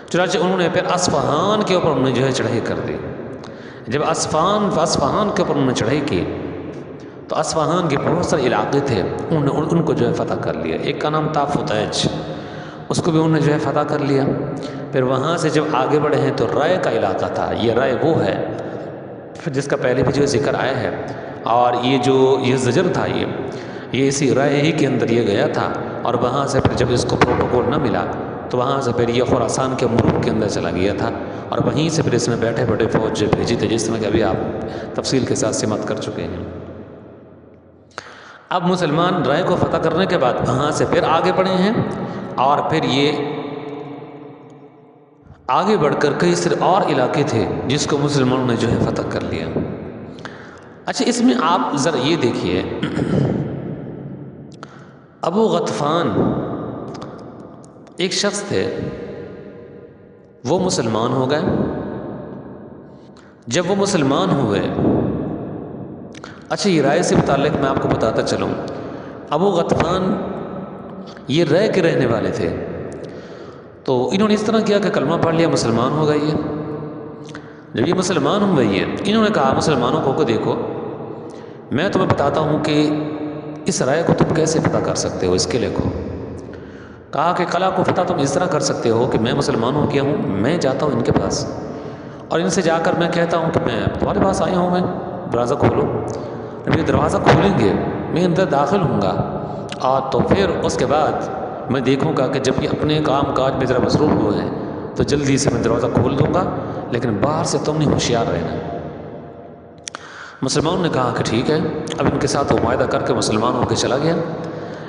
چنانچہ انہوں نے پھر اصفہان کے اوپر انہوں نے جو ہے چڑھائی کر دی۔ جب اصفہان کے اوپر انہوں نے چڑھائی کی تو اصفہان کے بہت سارے علاقے تھے، ان کو جو ہے فتح کر لیا۔ ایک کا نام تھا فتیج، اس کو بھی انہوں نے جو ہے فتح کر لیا۔ پھر وہاں سے جب آگے بڑھے ہیں تو رائے کا علاقہ تھا، یہ رائے وہ ہے جس کا پہلے بھی جو ذکر آیا ہے، اور یہ زجر تھا، یہ اسی رائے ہی کے اندر یہ گیا تھا، اور وہاں سے پھر جب اس کو پروٹوکول نہ ملا تو وہاں سے پھر یہ خراسان کے ملک کے اندر چلا گیا تھا، اور وہیں سے پھر اس نے بیٹھے بیٹھے فوج بھیجی تھی، جس میں کہ ابھی آپ تفصیل کے ساتھ سماعت کر چکے ہیں۔ اب مسلمان رائے کو فتح کرنے کے بعد وہاں سے پھر آگے بڑھے ہیں، اور پھر یہ آگے بڑھ کر کئی سارے اور علاقے تھے جس کو مسلمانوں نے جو ہے فتح کر لیا۔ اچھا، اس میں آپ ذرا یہ دیکھیے، ابو غطفان ایک شخص تھے، وہ مسلمان ہو گئے۔ جب وہ مسلمان ہوئے، اچھا یہ رائے سے متعلق میں آپ کو بتاتا چلوں، ابو غطفان یہ رائے کے رہنے والے تھے، تو انہوں نے اس طرح کیا کہ کلمہ پڑھ لیا، مسلمان ہو گئی ہے۔ جب یہ مسلمان ہو گئی ہے، انہوں نے کہا مسلمانوں کو دیکھو، میں تمہیں بتاتا ہوں کہ اس رائے کو تم کیسے فتح کر سکتے ہو، اس قلعے کو۔ کہا کہ قلعہ کو فتح تم اس طرح کر سکتے ہو کہ میں مسلمان ہو گیا ہوں، میں جاتا ہوں ان کے پاس، اور ان سے جا کر میں کہتا ہوں کہ میں تمہارے پاس آیا ہوں، میں دروازہ کھولو۔ جب یہ دروازہ کھولیں گے میں اندر داخل ہوں گا، اور تو پھر اس کے بعد میں دیکھوں گا کہ جب یہ اپنے کام کاج میں ذرا مصروف ہوئے ہیں تو جلدی سے میں دروازہ کھول دوں گا، لیکن باہر سے تم نے ہوشیار رہنا۔ مسلمانوں نے کہا کہ ٹھیک ہے۔ اب ان کے ساتھ وہ معاہدہ کر کے مسلمان ہو کے چلا گیا،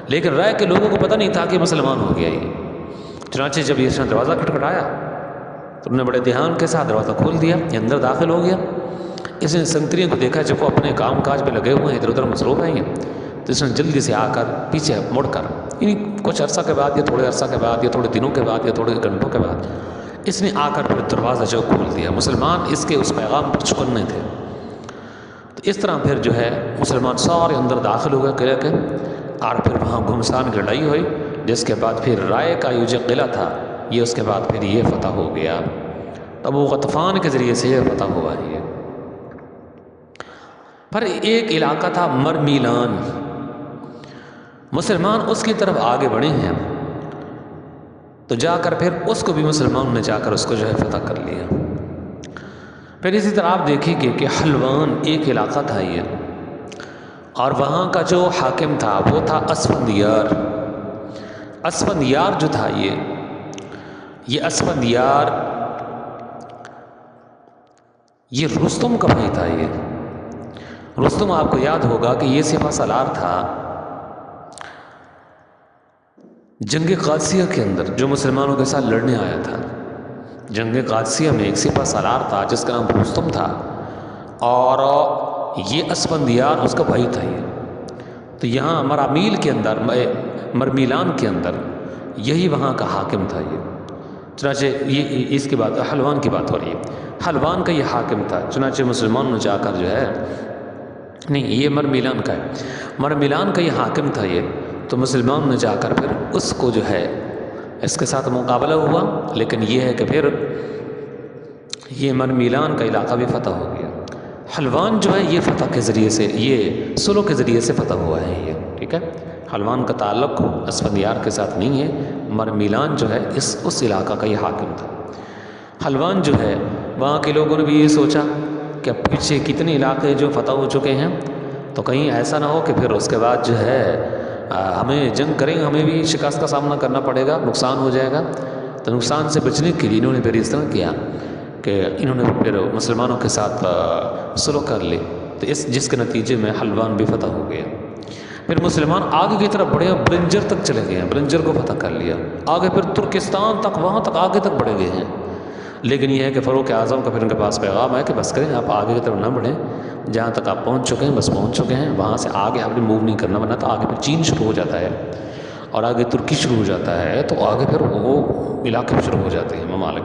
لیکن رائے کے لوگوں کو پتہ نہیں تھا کہ مسلمان ہو گیا یہ۔ چنانچہ جب اس نے دروازہ کھٹکھٹایا تو انہوں نے بڑے دھیان کے ساتھ دروازہ کھول دیا، یہ اندر داخل ہو گیا۔ اس نے سنتریوں کو دیکھا جب وہ اپنے کام کاج میں لگے ہوئے ہیں، ادھر ادھر مصروف ہیں، تو اس نے جلدی سے آ کر پیچھے مڑ کر، یعنی کچھ عرصہ کے بعد یا تھوڑے عرصہ کے بعد یا تھوڑے دنوں کے بعد یا تھوڑے گھنٹوں کے بعد، اس نے آ کر پھر دروازہ جو کھول دیا۔ مسلمان اس کے اس پیغام پر چکنے تھے، تو اس طرح پھر جو ہے مسلمان سارے اندر داخل ہو گئے قلعے کے، اور پھر وہاں گھمسان کی لڑائی ہوئی، جس کے بعد پھر رائے کا یہ جو قلعہ تھا یہ اس کے بعد پھر یہ فتح ہو گیا۔ ابو غطفان کے ذریعے سے یہ فتح ہوا ہے۔ پر ایک علاقہ تھا مرمیلان، مسلمان اس کی طرف آگے بڑھے ہیں، تو جا کر پھر اس کو بھی مسلمانوں نے جا کر اس کو جو ہے فتح کر لیا۔ پھر اسی طرح آپ دیکھیں گے کہ حلوان ایک علاقہ تھا یہ، اور وہاں کا جو حاکم تھا وہ تھا اسفندیار۔ اسفندیار جو تھا یہ اسفندیار یہ رستم کا بھائی تھا۔ یہ رستم آپ کو یاد ہوگا کہ یہ سپہ سالار تھا جنگ قادسیہ کے اندر، جو مسلمانوں کے ساتھ لڑنے آیا تھا۔ جنگ قادسیہ میں ایک سپہ سالار تھا جس کا نام رستم تھا، اور یہ اسفندیار اس کا بھائی تھا۔ یہ تو یہاں مرامیل کے اندر، مرمیلان کے اندر یہی وہاں کا حاکم تھا۔ یہ چنانچہ یہ اس کے بعد حلوان کی بات ہو رہی ہے، حلوان کا یہ حاکم تھا۔ چنانچہ مسلمانوں نے جا کر جو ہے، نہیں یہ مرمیلان کا ہے، مرمیلان کا یہ حاکم تھا یہ، تو مسلمانوں نے جا کر پھر اس کو جو ہے اس کے ساتھ مقابلہ ہوا، لیکن یہ ہے کہ پھر یہ مرمیلان کا علاقہ بھی فتح ہو گیا۔ حلوان جو ہے یہ فتح کے ذریعے سے، یہ صلح کے ذریعے سے فتح ہوا ہے یہ، ٹھیک ہے۔ حلوان کا تعلق اسفندیار کے ساتھ نہیں ہے، مرمیلان جو ہے اس علاقہ کا یہ حاکم تھا۔ حلوان جو ہے وہاں کے لوگوں نے بھی یہ سوچا کہ پیچھے کتنے علاقے جو فتح ہو چکے ہیں، تو کہیں ایسا نہ ہو کہ پھر اس کے بعد جو ہے ہمیں جنگ کریں، ہمیں بھی شکست کا سامنا کرنا پڑے گا، نقصان ہو جائے گا۔ تو نقصان سے بچنے کے لیے انہوں نے پھر اس طرح کیا کہ انہوں نے پھر مسلمانوں کے ساتھ صلح کر لی، تو جس کے نتیجے میں حلوان بھی فتح ہو گیا۔ پھر مسلمان آگے کی طرف بڑھے، برنجر تک چلے گئے ہیں، برنجر کو فتح کر لیا، آگے پھر ترکستان تک، وہاں تک آگے تک بڑھے گئے ہیں۔ لیکن یہ ہے کہ فاروق اعظم کا پھر ان کے پاس پیغام ہے کہ بس کریں، آپ آگے کی طرف نہ بڑھیں، جہاں تک آپ پہنچ چکے ہیں بس پہنچ چکے ہیں، وہاں سے آگے آپ نے موو نہیں کرنا، ورنہ تو آگے پھر چین شروع ہو جاتا ہے، اور آگے ترکی شروع ہو جاتا ہے، تو آگے پھر وہ علاقے شروع ہو جاتے ہیں ممالک۔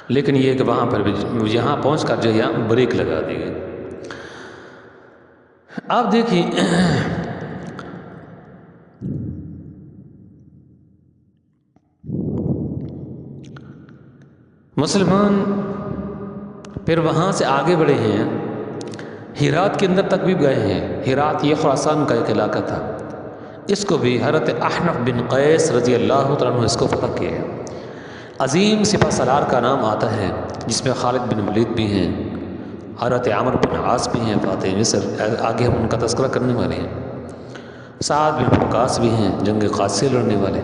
لیکن یہ ہے کہ وہاں پر یہاں پہنچ کر جو یہاں بریک لگا دی گئی۔ آپ دیکھیے مسلمان پھر وہاں سے آگے بڑھے ہیں، ہیرات کے اندر تک بھی گئے ہیں۔ ہیرات یہ خراسان کا ایک علاقہ تھا، اس کو بھی حضرت احنف بن قیس رضی اللہ تعالیٰ عنہ اس کو فتح کیا ہے۔ عظیم سپہ سالار کا نام آتا ہے جس میں خالد بن ولید بھی ہیں، حضرت عمر بن عاص بھی ہیں، فاتح مصر، آگے ہم ان کا تذکرہ کرنے والے ہیں، سعد بن وقاص بھی ہیں، جنگ قادسیہ لڑنے والے،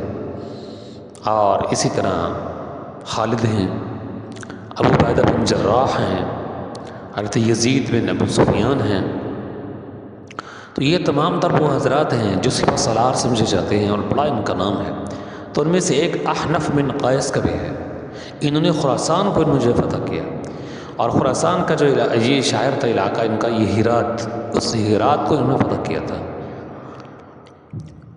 اور اسی طرح خالد ہیں، ابو عبیدہ بن جراح ہیں، حضرت یزید بن ابو سفیان ہیں۔ تو یہ تمام تر وہ حضرات ہیں جو صفہ سالار سمجھے جاتے ہیں اور بڑا ان کا نام ہے۔ تو ان میں سے ایک احنف بن قیس کا بھی ہے، انہوں نے خراسان کو انہوں نے فتح کیا، اور خراسان کا جو یہ شاعر تھا علاقہ ان کا، یہ ہرات، اس ہرات کو انہوں نے فتح کیا تھا۔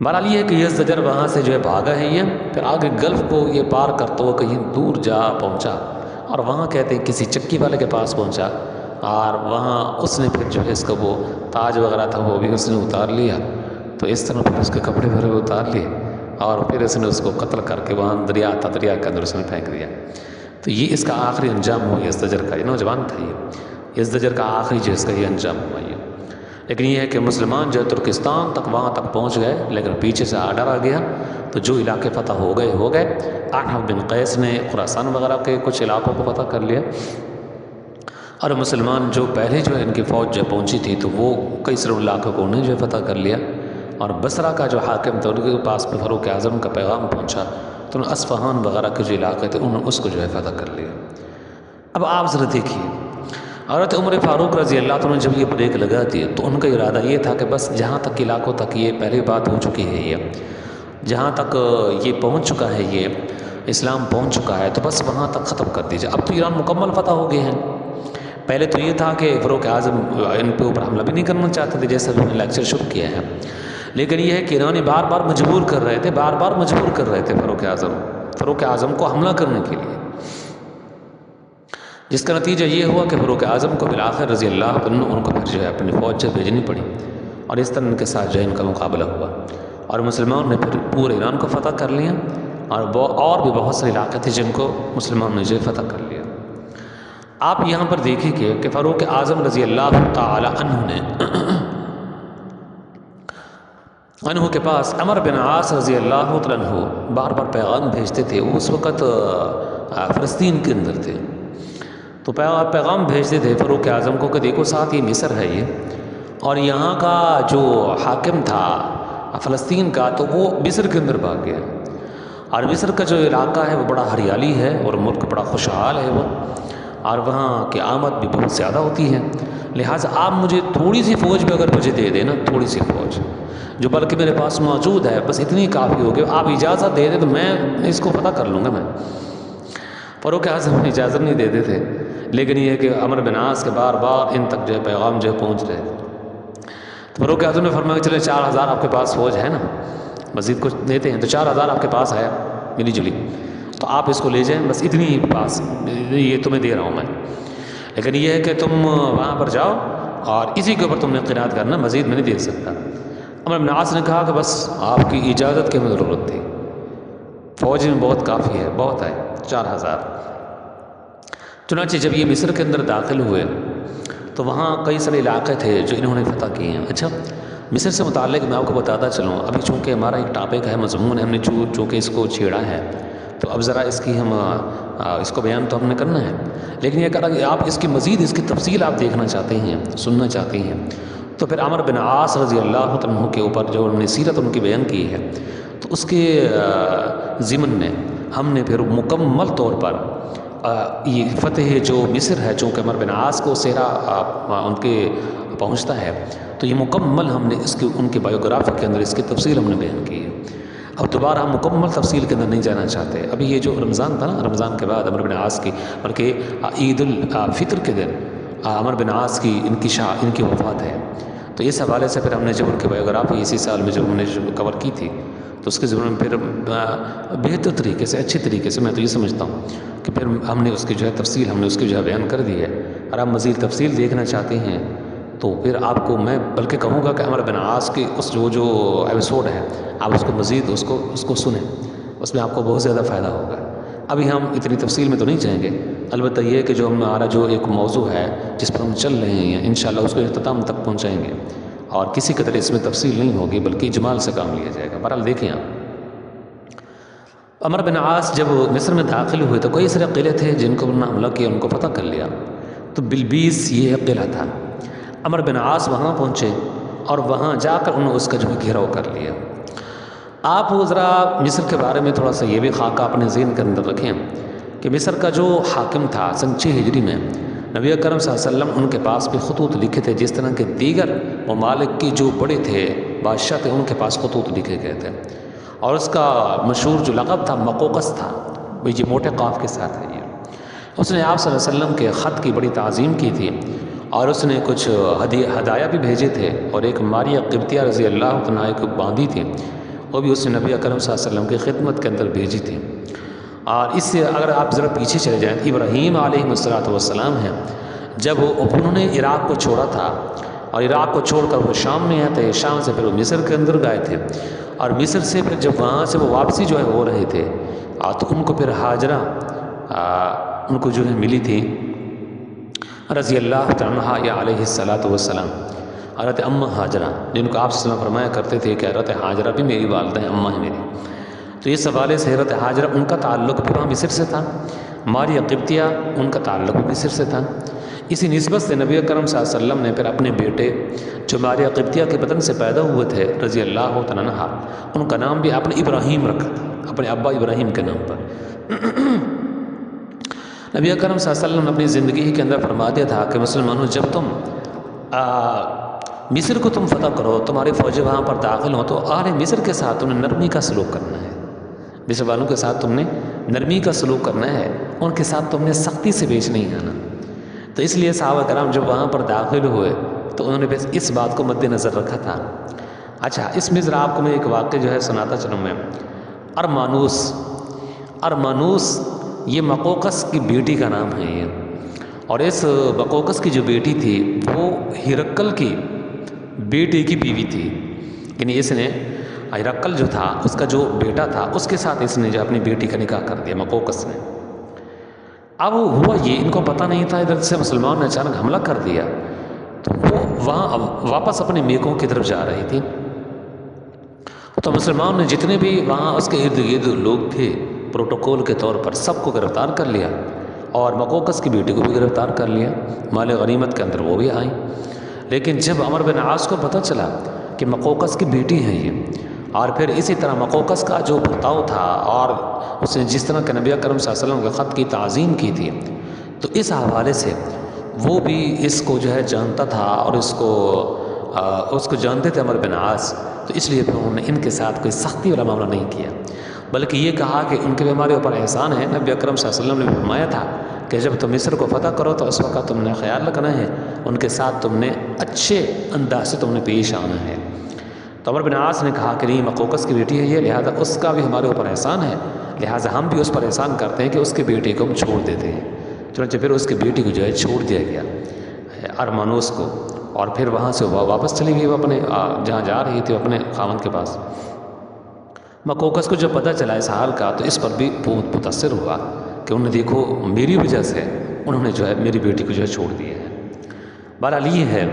بہرحال یہ ہے کہ یہ زجر وہاں سے جو ہے بھاگا ہے، یہ پھر آگے گلف کو یہ پار کرتا ہوا کہیں دور جا پہنچا، اور وہاں کہتے ہیں کسی چکی والے کے پاس پہنچا، اور وہاں اس نے پھر جو ہے اس کا وہ تاج وغیرہ تھا وہ بھی اس نے اتار لیا، تو اس طرح پھر اس کے کپڑے بھرے اتار لیے، اور پھر اس نے اس کو قتل کر کے وہاں دریا کے اندر اس نے پھینک دیا۔ تو یہ اس کا آخری انجام ہو گیا اس زجر کا، یہ نوجوان تھا، یہ اس زجر کا آخری جو اس کا یہ انجام ہوا یہ۔ لیکن یہ ہے کہ مسلمان جو ترکستان تک وہاں تک پہنچ گئے، لیکن پیچھے سے آڈر آ گیا، تو جو علاقے فتح ہو گئے۔ احنف بن قیس نے خراسان وغیرہ کے کچھ علاقوں کو فتح کر لیا، اور مسلمان جو پہلے جو ہے ان کی فوج جو پہنچی تھی تو وہ کئی سارے علاقوں کو انہیں جو ہے فتح کر لیا، اور بصرہ کا جو حاکم تھا ان کے پاس میں فاروق اعظم کا پیغام پہنچا، تو انہوں اصفہان وغیرہ کے جو علاقے تھے انہوں نے اس کو جو ہے فتح کر لیا۔ اب آپ ذرا دیکھیے، حضرت عمر فاروق رضی اللہ عنہ جب یہ بریک لگا دی تو ان کا ارادہ یہ تھا کہ بس جہاں تک علاقوں تک یہ پہلی بات ہو چکی ہے، یہ جہاں تک یہ پہنچ چکا ہے، یہ اسلام پہنچ چکا ہے، تو بس وہاں تک ختم کر دیجیے۔ اب تو ایران مکمل فتح ہو گئے ہیں۔ پہلے تو یہ تھا کہ فاروق اعظم ان پہ اوپر حملہ بھی نہیں کرنا چاہتے تھے، جیسے انہوں نے لیکچر شروع کیا ہے، لیکن یہ ہے کہ ایرانی بار بار مجبور کر رہے تھے فاروق اعظم کو حملہ کرنے کے لیے، جس کا نتیجہ یہ ہوا کہ فاروق اعظم کو بالآخر رضی اللہ عنہ ان کو پھر جو ہے اپنی فوج سے بھیجنی پڑی، اور اس طرح ان کے ساتھ جو ہے ان کا مقابلہ ہوا، اور مسلمانوں نے پھر پورے ایران کو فتح کر لیا، اور بھی بہت سے علاقے تھے جن کو مسلمانوں نے جو ہے فتح کر لیا۔ آپ یہاں پر دیکھیں کہ فاروق اعظم رضی اللہ تعالی عنہ کے پاس عمر بن عاص رضی اللہ عنہ بار بار پیغام بھیجتے تھے، وہ اس وقت فلسطین کے اندر تھے، تو پیغام بھیجتے تھے فاروق اعظم کو کہ دیکھو ساتھ یہ مصر ہے یہ، اور یہاں کا جو حاکم تھا فلسطین کا تو وہ مصر کے اندر بھاگ گیا، اور مصر کا جو علاقہ ہے وہ بڑا ہریالی ہے اور ملک بڑا خوشحال ہے وہ، اور وہاں کی آمد بھی بہت زیادہ ہوتی ہے، لہٰذا آپ مجھے تھوڑی سی فوج بھی اگر مجھے دے دیں نا، تھوڑی سی فوج جو بلکہ میرے پاس موجود ہے، بس اتنی کافی ہوگی، آپ اجازت دے دیں تو میں اس کو فتح کر لوں گا۔ میں فاروق اعظم اجازت نہیں دیتے تھے، لیکن یہ ہے کہ عمر بن عاص کے بار بار ان تک جو ہے پیغام جو ہے پہنچ رہے تھے، تو فاروق اعظم نے فرمایا کہ چلے 4000 آپ کے پاس فوج ہے نا، مزید کچھ دیتے ہیں، تو 4000 آپ کے پاس ہے ملی جلی، تو آپ اس کو لے جائیں، بس اتنی ہی پاس یہ تمہیں دے رہا ہوں میں، لیکن یہ ہے کہ تم وہاں پر جاؤ اور اسی کے اوپر تم نے قناعت کرنا، مزید میں نہیں دے سکتا۔ عمر بن عاص نے کہا کہ بس آپ کی اجازت کی ہمیں ضرورت تھی، فوج میں بہت کافی ہے، بہت ہے 4000۔ چنانچہ جب یہ مصر کے اندر داخل ہوئے تو وہاں کئی سارے علاقے تھے جو انہوں نے فتح کیے ہیں۔ اچھا، مصر سے متعلق میں آپ کو بتاتا چلوں، ابھی چونکہ ہمارا ایک ٹاپک ہے، مضمون ہے، ہم نے چونکہ اس کو چھیڑا ہے، تو اب ذرا اس کی ہم اس کو بیان تو ہم نے کرنا ہے، لیکن یہ کہ آپ اس کی مزید اس کی تفصیل آپ دیکھنا چاہتے ہیں، سننا چاہتے ہیں، تو پھر عمر بن عاص رضی اللہ عنہ کے اوپر جو انہوں نے سیرت ان کی بیان کی ہے، تو اس کے ضمن میں ہم نے پھر مکمل طور پر یہ فتح جو مصر ہے، چونکہ عمر بن عاص کو سہرا ان کے پہنچتا ہے، تو یہ مکمل ہم نے اس کی ان کی بایوگرافی کے اندر اس کی تفصیل ہم نے بیان کی ہے۔ اب دوبارہ ہم مکمل تفصیل کے اندر نہیں جانا چاہتے، ابھی یہ جو رمضان تھا نا، رمضان کے بعد عمر بن عاص کی، بلکہ عید الفطر کے دن عمر بن عاص کی ان کی وفات ہے، تو اس حوالے سے پھر ہم نے جب ان کی بایوگرافی اسی سال میں جب ہم نے کور کی تھی، تو اس کے ضمن میں پھر بہتر طریقے سے، اچھی طریقے سے میں تو یہ سمجھتا ہوں کہ پھر ہم نے اس کی جو ہے تفصیل ہم نے اس کی جو ہے بیان کر دی ہے، اور آپ مزید تفصیل دیکھنا چاہتے ہیں تو پھر آپ کو میں بلکہ کہوں گا کہ عمر بن عاص کے اس جو ایپیسوڈ ہے آپ اس کو مزید اس کو سنیں، اس میں آپ کو بہت زیادہ فائدہ ہوگا۔ ابھی ہم اتنی تفصیل میں تو نہیں جائیں گے، البتہ یہ کہ جو ہمارا جو ایک موضوع ہے جس پر ہم چل رہے ہیں انشاءاللہ اس کو اختتام تک پہنچائیں گے، اور کسی قدر اس میں تفصیل نہیں ہوگی بلکہ اجمال سے کام لیا جائے گا۔ بہرحال دیکھیں آپ، عمر بن عاص جب مصر میں داخل ہوئے تو کئی سارے قلعے تھے جن کو انہوں نے حملہ کیا، ان کو فتح کر لیا، تو بلبیس یہ قلعہ تھا، عمر بن عاص وہاں پہنچے اور وہاں جا کر انہوں نے اس کا جو ہے گھیراؤ کر لیا، آپ ذرا مصر کے بارے میں تھوڑا سا یہ بھی خاکہ اپنے ذہن کے اندر رکھیں کہ مصر کا جو حاکم تھا سن 6 ہجری میں نبی اکرم صلی اللہ علیہ وسلم ان کے پاس بھی خطوط لکھے تھے، جس طرح کے دیگر ممالک کی جو بڑے تھے بادشاہ تھے ان کے پاس خطوط لکھے گئے تھے، اور اس کا مشہور جو لقب تھا مقوقس تھا، یہ موٹے قاف کے ساتھ ہے یہ۔ اس نے آپ صلی اللہ علیہ وسلم کے خط کی بڑی تعظیم کی تھی، اور اس نے کچھ ہدایہ بھی بھیجے تھے، اور ایک ماریہ قبطیہ رضی اللہ عنہا کو باندھی تھی، وہ بھی اس نے نبی اکرم صلی اللہ علیہ وسلم کی خدمت کے اندر بھیجی تھی۔ اور اس سے اگر آپ ذرا پیچھے چلے جائیں، ابراہیم علیہ السلام ہیں، جب انہوں نے عراق کو چھوڑا تھا اور عراق کو چھوڑ کر وہ شام میں آئے تھے، شام سے پھر وہ مصر کے اندر گئے تھے، اور مصر سے پھر جب وہاں سے وہ واپسی جو ہے ہو رہے تھے تو ان کو پھر ہاجرہ ان کو جو ہے ملی تھی رضی اللہ عنہا یا علیہ السلام، حضرت اماں ہاجرہ، جن کو آپ صلی اللہ علیہ وسلم فرمایا کرتے تھے کہ حضرت ہاجرہ بھی میری والدہ ہیں، اماں ہیں میری۔ تو اس حوالے سے حضرت ہاجرہ ان کا تعلق بھی وہاں مصر سے تھا، ماریہ قبطیہ ان کا تعلق بھی مصر سے تھا۔ اسی نسبت سے نبی اکرم صلی اللہ علیہ وسلم نے پھر اپنے بیٹے جو ماریہ قبطیہ کے بدن سے پیدا ہوئے تھے رضی اللہ عنہا، ان کا نام بھی آپ نے ابراہیم رکھا تھا، اپنے ابا ابراہیم کے نام پر۔ نبی اکرم صلی اللہ علیہ وسلم نے اپنی زندگی کے اندر فرما دیا تھا کہ مسلمانوں، جب تم مصر کو تم فتح کرو، تمہاری فوجیں وہاں پر داخل ہوں، تو اہل مصر کے ساتھ تم نے نرمی کا سلوک کرنا ہے، مصر والوں کے ساتھ تم نے نرمی کا سلوک کرنا ہے، ان کے ساتھ تم نے سختی سے پیش نہیں آنا۔ تو اس لیے صحابہ کرام جب وہاں پر داخل ہوئے تو انہوں نے بس اس بات کو مد نظر رکھا تھا۔ اچھا، اس میں ذرا آپ کو میں ایک واقعہ جو ہے سناتا چلوں میں۔ ارمانوس یہ مقوقس کی بیٹی کا نام ہے یہ، اور اس مقوقس کی جو بیٹی تھی وہ ہرقل کی بیٹے کی بیوی تھی، یعنی اس نے ہرقل جو تھا اس کا جو بیٹا تھا اس کے ساتھ اس نے جو اپنی بیٹی کا نکاح کر دیا مقوقس نے۔ اب ہوا یہ، ان کو پتہ نہیں تھا، ادھر سے مسلمان نے اچانک حملہ کر دیا، تو وہ وہاں واپس اپنے میکوں کی طرف جا رہی تھی، تو مسلمان نے جتنے بھی وہاں اس کے ارد گرد لوگ تھے پروٹوکول کے طور پر سب کو گرفتار کر لیا، اور مقوقس کی بیٹی کو بھی گرفتار کر لیا، مال غنیمت کے اندر وہ بھی آئیں۔ لیکن جب عمر بن عاص کو پتہ چلا کہ مقوقس کی بیٹی ہے یہ، اور پھر اسی طرح مقوقس کا جو برتاؤ تھا اور اس نے جس طرح کہ نبی اکرم صلی اللہ علیہ وسلم کے خط کی تعظیم کی تھی، تو اس حوالے سے وہ بھی اس کو جو ہے جانتا تھا، اور اس کو جانتے تھے عمر بن عاص، تو اس لیے پھر انہوں نے ان کے ساتھ کوئی سختی والا معاملہ نہیں کیا، بلکہ یہ کہا کہ ان کے بھی ہمارے اوپر احسان ہے۔ نبی اکرم صلی اللہ علیہ وسلم نے فرمایا تھا کہ جب تم مصر کو فتح کرو تو اس وقت تم نے خیال رکھنا ہے، ان کے ساتھ تم نے اچھے انداز سے تم نے پیش آنا ہے۔ تو عمر بن عاص نے کہا کہ نہیں، مقوقس کی بیٹی ہے یہ، لہذا اس کا بھی ہمارے اوپر احسان ہے، لہٰذا ہم بھی اس پر احسان کرتے ہیں کہ اس کی بیٹی کو ہم چھوڑ دیتے ہیں۔ چنانچہ پھر اس کی بیٹی کو جو ہے چھوڑ دیا گیا ارمانوس کو، اور پھر وہاں سے وہ واپس چلی گئی، وہ اپنے جہاں جا رہی تھی اپنے خاوند کے پاس۔ مقوقس کو جب پتہ چلا اس حال کا تو اس پر بھی بہت متاثر ہوا کہ انہوں نے دیکھو میری وجہ سے انہوں نے جو ہے میری بیٹی کو جو ہے چھوڑ دیا ہے۔ بہرحال یہ ہے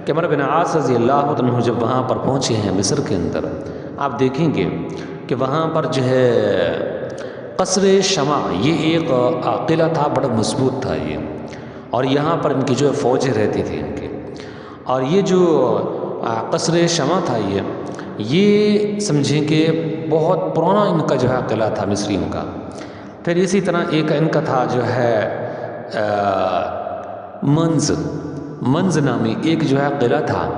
کہ عمر بن عاص رضی اللہ عنہ جب وہاں پر پہنچے ہیں مصر کے اندر، آپ دیکھیں گے کہ وہاں پر جو ہے قصر شمع، یہ ایک قلعہ تھا، بڑا مضبوط تھا یہ، اور یہاں پر ان کی جو ہے فوجیں رہتی تھی ان کی، اور یہ جو قصر شمع تھا یہ سمجھیں کہ بہت پرانا ان کا جو ہے قلعہ تھا مصریوں کا۔ پھر اسی طرح ایک ان کا تھا جو ہے منز نامی ایک جو ہے قلعہ تھا،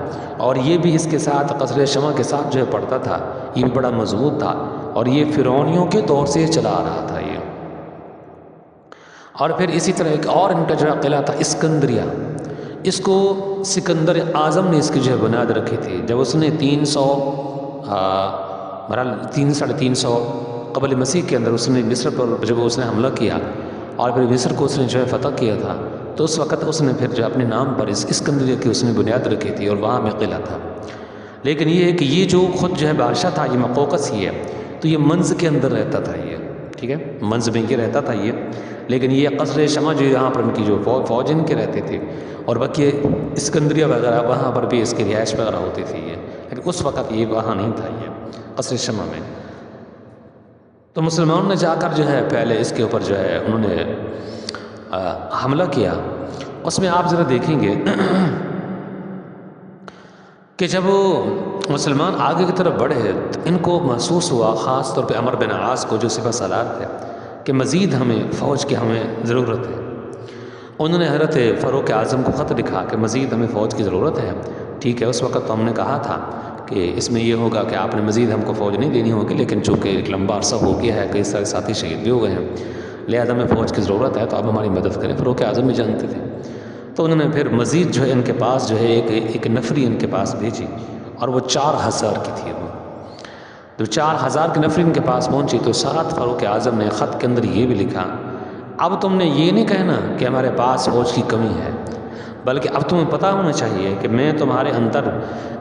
اور یہ بھی اس کے ساتھ قصر شمع کے ساتھ جو ہے پڑتا تھا، یہ بھی بڑا مضبوط تھا، اور یہ فرعونیوں کے دور سے چلا آ رہا تھا یہ۔ اور پھر اسی طرح ایک اور ان کا جو ہے قلعہ تھا اسکندریہ، اس کو سکندر اعظم نے اس کی جو ہے بنیاد رکھی تھی، جب اس نے 350 قبل مسیح کے اندر اس نے مصر پر جب اس نے حملہ کیا اور پھر مصر کو اس نے جو ہے فتح کیا تھا، تو اس وقت اس نے پھر جو اپنے نام پر اسکندریہ کی اس نے بنیاد رکھی تھی، اور وہاں میں قلعہ تھا۔ لیکن یہ ہے کہ یہ جو خود جو ہے بادشاہ تھا، یہ مقوقس ہی ہے، تو یہ منز کے اندر رہتا تھا یہ، ٹھیک ہے، منز میں یہ رہتا تھا یہ، لیکن یہ قصر شمع جو یہاں پر ان کی جو فوج ان کے رہتے تھے، اور باقی اسکندریہ وغیرہ وہاں پر بھی اس کی رہائش وغیرہ ہوتی تھی یہ، لیکن اس وقت یہ وہاں نہیں تھا یہ قصر شمع میں۔ تو مسلمانوں نے جا کر جو ہے پہلے اس کے اوپر جو ہے انہوں نے حملہ کیا۔ اس میں آپ ذرا دیکھیں گے کہ جب وہ مسلمان آگے کی طرف بڑھے تو ان کو محسوس ہوا، خاص طور پہ عمرو بن عاص کو جو سپہ سالار تھے، کہ مزید ہمیں فوج کی ہمیں ضرورت ہے۔ انہوں نے حضرت فاروق اعظم کو خط لکھا کہ مزید ہمیں فوج کی ضرورت ہے۔ ٹھیک ہے، اس وقت تو ہم نے کہا تھا کہ اس میں یہ ہوگا کہ آپ نے مزید ہم کو فوج نہیں دینی ہوگی، لیکن چونکہ ایک لمبا عرصہ ہو گیا ہے، کئی سارے ساتھی شہید بھی ہو گئے ہیں، لہذا ہمیں فوج کی ضرورت ہے، تو آپ ہماری مدد کریں۔ فاروق اعظم بھی جانتے تھے، تو انہوں نے پھر مزید جو ہے ان کے پاس جو ہے ایک نفری ان کے پاس بھیجی، اور وہ 4000 کی تھی۔ وہ جب 4000 کی نفری ان کے پاس پہنچی تو ساتھ فاروق اعظم نے خط کے اندر یہ بھی لکھا، اب تم نے یہ نہیں کہنا کہ ہمارے پاس فوج کی کمی ہے، بلکہ اب تمہیں پتہ ہونا چاہیے کہ میں تمہارے اندر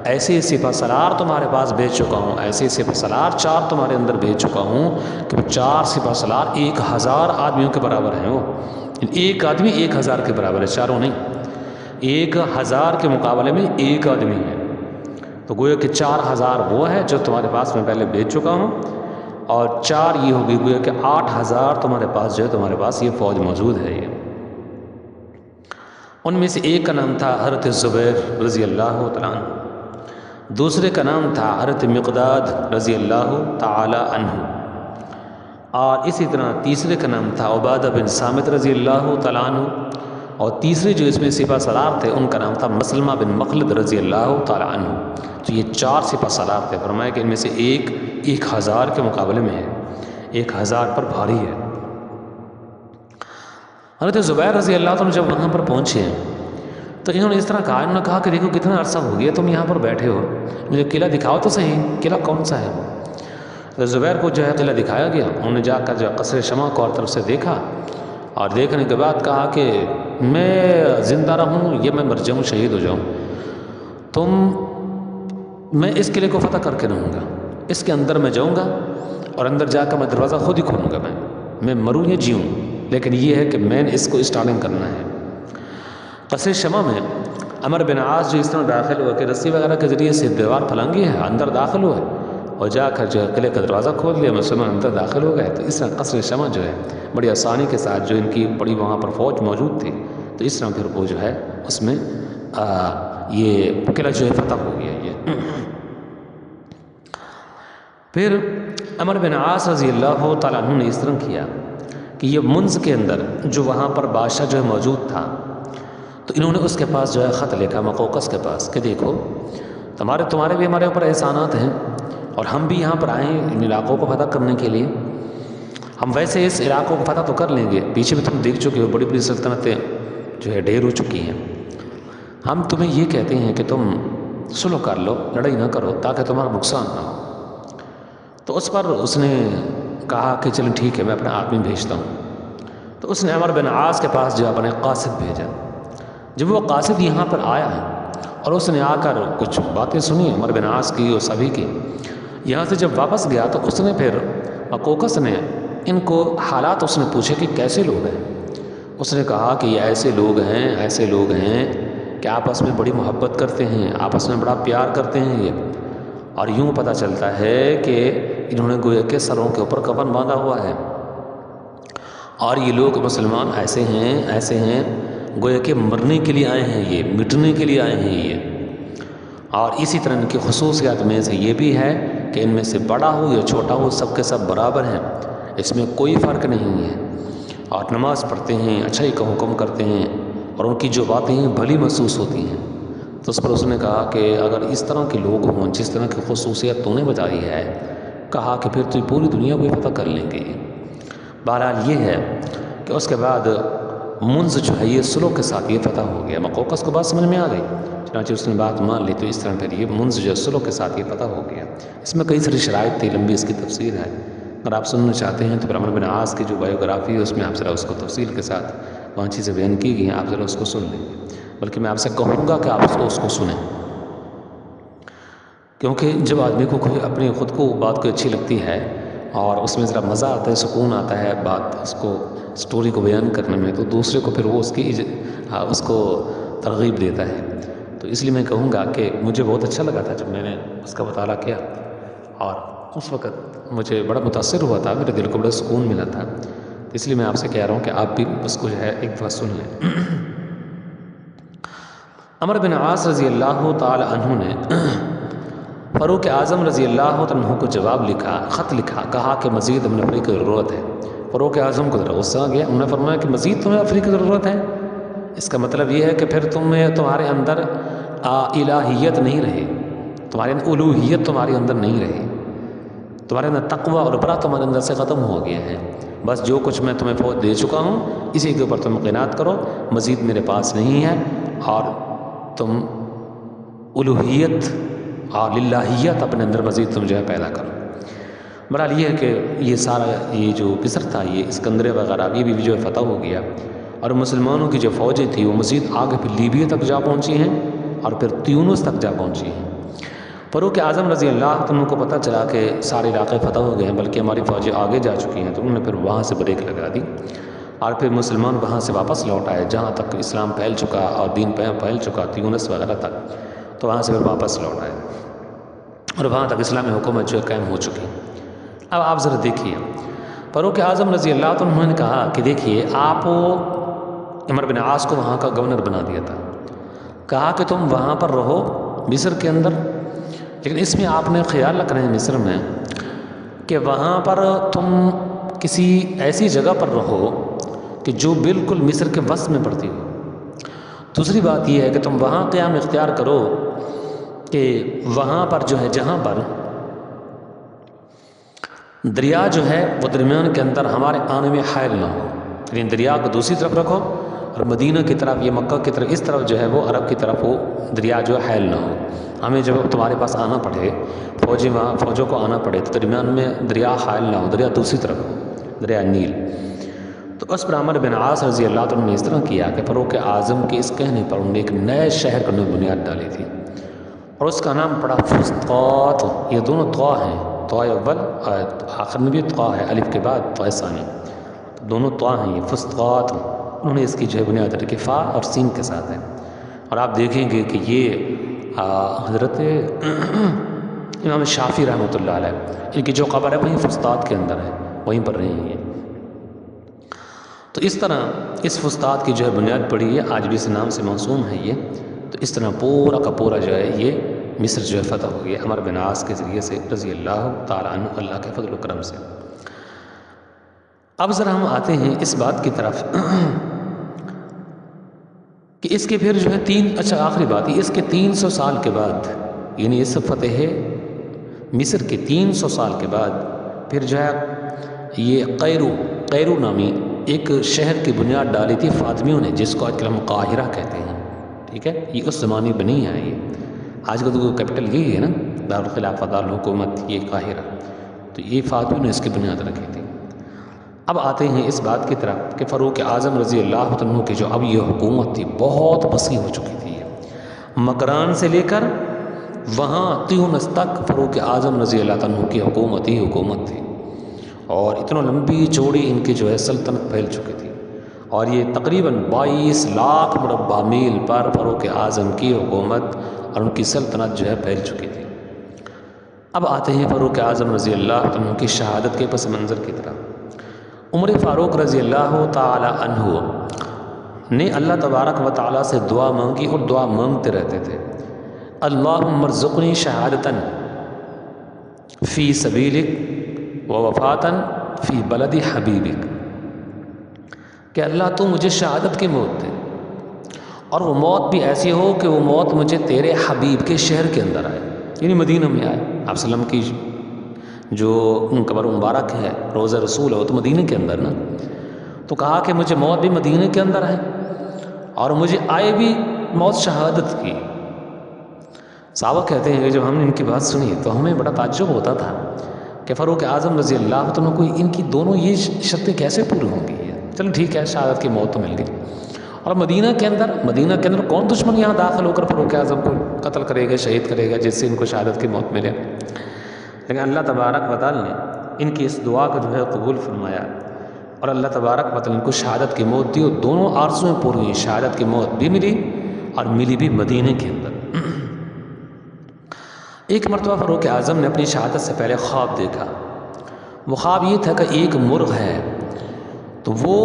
ایسے سپہ سالار تمہارے پاس بھیج چکا ہوں، ایسے سپہ سالار 4 تمہارے اندر بھیج چکا ہوں کہ 4 سپہ سالار 1000 آدمیوں کے برابر ہیں۔ وہ ایک آدمی 1000 کے برابر ہے، چاروں نہیں، 1000 کے مقابلے میں ایک آدمی ہے، تو گویا کہ 4000 وہ ہے جو تمہارے پاس میں پہلے بھیج چکا ہوں، اور 4 یہ ہوگی، گویا کہ 8000 تمہارے پاس جو ہے تمہارے پاس یہ فوج موجود ہے۔ یہ ان میں سے ایک کا نام تھا حضرت زبیر رضی اللہ تعالیٰ عنہ، دوسرے کا نام تھا حضرت مقداد رضی اللہ تعالیٰ عنہ، اور اسی طرح تیسرے کا نام تھا عبادہ بن صامت رضی اللہ تعالیٰ عنہ، اور تیسرے جو اس میں سپہ سالار تھے ان کا نام تھا مسلمہ بن مخلد رضی اللہ تعالیٰ عنہ۔ تو یہ 4 سپہ سالار تھے۔ فرمایا کہ ان میں سے ایک 1000 کے مقابلے میں ہے، 1000 پر بھاری ہے۔ حضرت زبیر رضی اللہ عنہ جب وہاں پر پہنچے تو انہوں نے اس طرح کہا، انہوں نے کہا کہ دیکھو کتنا عرصہ ہو گیا تم یہاں پر بیٹھے ہو، مجھے قلعہ دکھاؤ تو صحیح، قلعہ کون سا ہے؟ حضرت زبیر کو جو ہے قلعہ دکھایا گیا، انہوں نے جا کر جو قصر شمع کو اور طرف سے دیکھا، اور دیکھنے کے بعد کہا کہ میں زندہ رہوں یا میں مر جاؤں، شہید ہو جاؤں، میں اس قلعے کو فتح کر کے رہوں گا، اس کے اندر میں جاؤں گا اور اندر جا کر میں دروازہ خود ہی کھولوں گا، میں مروں یا جیوں، لیکن یہ ہے کہ میں نے اس کو اسٹارٹنگ کرنا ہے۔ قصر شمع میں عمرو بن عاص جو اس طرح داخل ہوا کہ رسی وغیرہ کے ذریعے سے دیوار پھلانگی ہے، اندر داخل ہوئے اور جا کر جو ہے قلعے کا دروازہ کھول لیا، مسلمان اندر داخل ہو گئے۔ تو اس طرح قصر شمع جو ہے بڑی آسانی کے ساتھ، جو ان کی بڑی وہاں پر فوج موجود تھی، تو اس طرح پھر وہ جو ہے اس میں یہ قلعہ جو ہے فتح ہو گیا۔ یہ پھر عمرو بن عاص رضی اللہ تعالیٰ عنہ نے اس طرح کیا کہ یہ منز کے اندر جو وہاں پر بادشاہ جو ہے موجود تھا، تو انہوں نے اس کے پاس جو ہے خط لکھا مقوقس کے پاس کہ دیکھو تمہارے بھی ہمارے اوپر احسانات ہیں، اور ہم بھی یہاں پر آئے ان علاقوں کو فتح کرنے کے لیے، ہم ویسے اس علاقوں کو فتح تو کر لیں گے، پیچھے بھی تم دیکھ چکے ہو بڑی بڑی سلطنتیں جو ہے ڈھیر ہو چکی ہیں، ہم تمہیں یہ کہتے ہیں کہ تم صلح کر لو، لڑائی نہ کرو تاکہ تمہارا نقصان نہ ہو۔ تو اس پر اس نے کہا کہ چلیں ٹھیک ہے، میں اپنا آدمی بھیجتا ہوں۔ تو اس نے عمرو بن عاص کے پاس جو اپنے قاصد بھیجا۔ جب وہ قاصد یہاں پر آیا اور اس نے آ کر کچھ باتیں سنی عمرو بن عاص کی اور سبھی کی، یہاں سے جب واپس گیا تو اس نے پھر مقوقس نے ان کو حالات اس نے پوچھے کہ کیسے لوگ ہیں۔ اس نے کہا کہ یہ ایسے لوگ ہیں کہ آپس میں بڑی محبت کرتے ہیں، آپس میں بڑا پیار کرتے ہیں یہ، اور یوں پتہ چلتا ہے کہ انہوں نے گویا کے سروں کے اوپر کفن باندھا ہوا ہے، اور یہ لوگ مسلمان ایسے ہیں گویا کہ مرنے کے لیے آئے ہیں، یہ مٹنے کے لیے آئے ہیں یہ۔ اور اسی طرح ان کی خصوصیات میں سے یہ بھی ہے کہ ان میں سے بڑا ہو یا چھوٹا ہو سب کے سب برابر ہیں، اس میں کوئی فرق نہیں ہے، اور نماز پڑھتے ہیں، اچھائی کا حکم کرتے ہیں، اور ان کی جو باتیں ہیں بھلی محسوس ہوتی ہیں۔ تو اس پر اس نے کہا کہ اگر اس طرح کے لوگ ہوں جس طرح کی خصوصیت تو نے بتائی ہے، کہا کہ پھر تو پوری دنیا کو فتح کر لیں گے۔ بہرحال یہ ہے کہ اس کے بعد منز جو ہے یہ صلح کے ساتھ یہ فتح ہو گیا۔ مقوقس کو بات سمجھ میں آ گئی، چنانچہ اس نے بات مان لی، تو اس طرح پھر یہ منز جو ہے صلح کے ساتھ یہ فتح ہو گیا۔ اس میں کئی ساری شرائط تھی، لمبی اس کی تفصیل ہے، اگر آپ سننا چاہتے ہیں تو پھر عمرو بن عاص کی جو بایوگرافی ہے اس میں آپ ذرا اس کو تفصیل کے ساتھ وہاں چیزیں بیان کی گئی ہیں، آپ ذرا اس کو سن لیں گے، بلکہ میں آپ سے کہوں گا کہ آپ اس کو سنیں، کیونکہ جب آدمی کو کوئی اپنے خود کو بات کو اچھی لگتی ہے اور اس میں ذرا مزہ آتا ہے، سکون آتا ہے بات اس کو سٹوری کو بیان کرنے میں، تو دوسرے کو پھر وہ اس کو ترغیب دیتا ہے۔ تو اس لیے میں کہوں گا کہ مجھے بہت اچھا لگا تھا جب میں نے اس کا مطالعہ کیا، اور اس وقت مجھے بڑا متاثر ہوا تھا، میرے دل کو بڑا سکون ملا تھا، اس لیے میں آپ سے کہہ رہا ہوں کہ آپ بھی اس کو جو ہے ایک دفعہ سن لیں۔ عمر بن عاص رضی اللہ تعالی عنہ نے فاروق اعظم رضی اللہ عنہ کو جواب لکھا، خط لکھا، کہا کہ مزید ہمیں نفری کی ضرورت ہے۔ فاروق اعظم کو ذرا غصہ آ گیا، انہوں نے فرمایا کہ مزید تمہیں نفری کی ضرورت ہے؟ اس کا مطلب یہ ہے کہ پھر تمہارے اندر الہیت نہیں رہی، تمہارے اندر الوہیت تمہارے اندر نہیں رہی، تمہارے اندر تقوی اور برا تمہارے اندر سے ختم ہو گیا ہے۔ بس جو کچھ میں تمہیں فوج دے چکا ہوں اسی کے اوپر تم قناعت کرو، مزید میرے پاس نہیں ہے، اور تم الوہیت اور للہیت اپنے اندر مزید تم جو ہے پیدا کرو۔ بہرحال یہ ہے کہ یہ سارا یہ جو مصر تھا، یہ اسکندریہ وغیرہ یہ بھی جو ہے فتح ہو گیا، اور مسلمانوں کی جو فوجیں تھیں وہ مزید آگے پھر لیبیا تک جا پہنچی ہیں اور پھر تیونس تک جا پہنچی ہیں۔ فاروق اعظم رضی اللہ عنہ کو پتہ چلا کہ سارے علاقے فتح ہو گئے ہیں، بلکہ ہماری فوجیں آگے جا چکی ہیں، تو انہوں نے پھر وہاں سے بریک لگا دی، اور پھر مسلمان وہاں سے واپس لوٹ آئے جہاں تک اسلام پھیل چکا اور دین پھیل چکا، تیونس وغیرہ تک، تو وہاں سے پھر واپس لوٹ آئے اور وہاں تک اسلامی حکومت جو ہے قائم ہو چکی۔ اب آپ ذرا دیکھیے، فاروق اعظم رضی اللہ عنہ نے کہا کہ دیکھیے آپ عمر بن عاص کو وہاں کا گورنر بنا دیا تھا، کہا کہ تم وہاں پر رہو مصر کے اندر، لیکن اس میں آپ نے خیال رکھنا ہے مصر میں کہ وہاں پر تم کسی ایسی جگہ پر رہو کہ جو بالکل مصر کے وسط میں پڑتی ہو۔ دوسری بات یہ ہے کہ تم وہاں قیام اختیار کرو کہ وہاں پر جو ہے جہاں پر دریا جو ہے وہ درمیان کے اندر ہمارے آنے میں حائل نہ ہو، یعنی دریا کو دوسری طرف رکھو اور مدینہ کی طرف، یہ مکہ کی طرف، اس طرف جو ہے وہ عرب کی طرف وہ دریا جو ہے حائل نہ ہو۔ ہمیں جب تمہارے پاس آنا پڑے، فوجوں کو آنا پڑے تو درمیان میں دریا حائل نہ ہو، دریا دوسری طرف ہو، دریا نیل۔ تو اس پر عمر بن عاص رضی اللہ عنہ نے اس طرح کیا کہ فاروق اعظم کے اس کہنے پر انہوں نے ایک نئے شہر کا بنیاد ڈالی تھی، اور اس کا نام پڑا فسطاط۔ یہ دونوں طوا ہیں، طوا اول اور آخر میں بھی طوا ہے، الف کے بعد طوا ثانی، دونوں طوا ہیں یہ فسطاط۔ انہوں نے اس کی جو ہے بنیاد رکھی، فا اور سین کے ساتھ ہے، اور آپ دیکھیں گے کہ یہ حضرت امام شافعی رحمۃ اللہ علیہ ان کی جو قبر ہے وہیں فسطاط کے اندر ہے، وہیں پر رہی ہیں۔ تو اس طرح اس فسطاط کی جو ہے بنیاد پڑی ہے، آج بھی اس نام سے موسوم ہے یہ۔ تو اس طرح پورا کا پورا جو ہے یہ مصر جو ہے فتح ہو گیا عمر بن عاص کے ذریعے سے رضی اللہ تعالیٰ عنہ، اللہ کے فضل و کرم سے۔ اب ذرا ہم آتے ہیں اس بات کی طرف کہ اس کے پھر جو ہے آخری بات یہ، اس کے 300 سال کے بعد، یعنی اس فتح مصر کے 300 سال کے بعد پھر جو ہے یہ قیرو نامی ایک شہر کی بنیاد ڈالی تھی فاطمیوں نے، جس کو آج کل ہم قاہرہ کہتے ہیں، ٹھیک ہے؟ یہ اس زمانے بنی ہے، یہ آج کل تو کیپٹل یہی ہے نا، دارالخلافہ دارالحکومت یہ قاہرہ، تو یہ فاطمیوں نے اس کی بنیاد رکھی تھی۔ اب آتے ہیں اس بات کی طرف کہ فاروق اعظم رضی اللہ عنہ کی جو اب یہ حکومت تھی بہت وسیع ہو چکی تھی، مکران سے لے کر وہاں تیونس تک فاروق اعظم رضی اللہ عنہ کی حکومت ہی حکومت تھی، اور اتنا لمبی چوڑی ان کی جو ہے سلطنت پھیل چکی تھی، اور یہ تقریباً 22 لاکھ مربع میل پر فاروق اعظم کی حکومت اور ان کی سلطنت جو ہے پھیل چکی تھی۔ اب آتے ہیں فاروق اعظم رضی اللہ عنہ کی شہادت کے پس منظر کی طرف۔ عمر فاروق رضی اللہ تعالی عنہ نے اللہ تبارک و تعالیٰ سے دعا مانگی اور دعا مانگتے رہتے تھے، اللہم ارزقنی شہادتاً فی سبیلک و وفاتاً فی بلد حبیبک، کہ اللہ تو مجھے شہادت کی موت دے، اور وہ موت بھی ایسی ہو کہ وہ موت مجھے تیرے حبیب کے شہر کے اندر آئے، یعنی مدینہ میں آئے۔ آپ وسلم کی جو قبر مبارک ہے روضہ رسول ہے وہ تو مدینہ کے اندر نا، تو کہا کہ مجھے موت بھی مدینہ کے اندر ہے اور مجھے آئے بھی موت شہادت کی۔ صحابہ کہتے ہیں کہ جب ہم نے ان کی بات سنی تو ہمیں بڑا تعجب ہوتا تھا کہ فاروق اعظم رضی اللہ عنہ کو ان کی دونوں یہ شرطیں کیسے پوری ہوں گی؟ چلو ٹھیک ہے، شہادت کی موت تو مل گئی، اور مدینہ کے اندر کون دشمن یہاں داخل ہو کر فاروق اعظم کو قتل کرے گا، شہید کرے گا، جس سے ان کو شہادت کی موت ملے؟ لیکن اللہ تبارک و تعالیٰ نے ان کی اس دعا کو جو ہے قبول فرمایا، اور اللہ تبارک و تعالیٰ ان کو شہادت کی موت دی، اور دونوں آرزویں پوری ہوئی، شہادت کی موت بھی ملی اور ملی بھی مدینہ کے اندر۔ ایک مرتبہ فاروق اعظم نے اپنی شہادت سے پہلے خواب دیکھا، وہ خواب یہ تھا کہ ایک مرغ ہے، تو وہ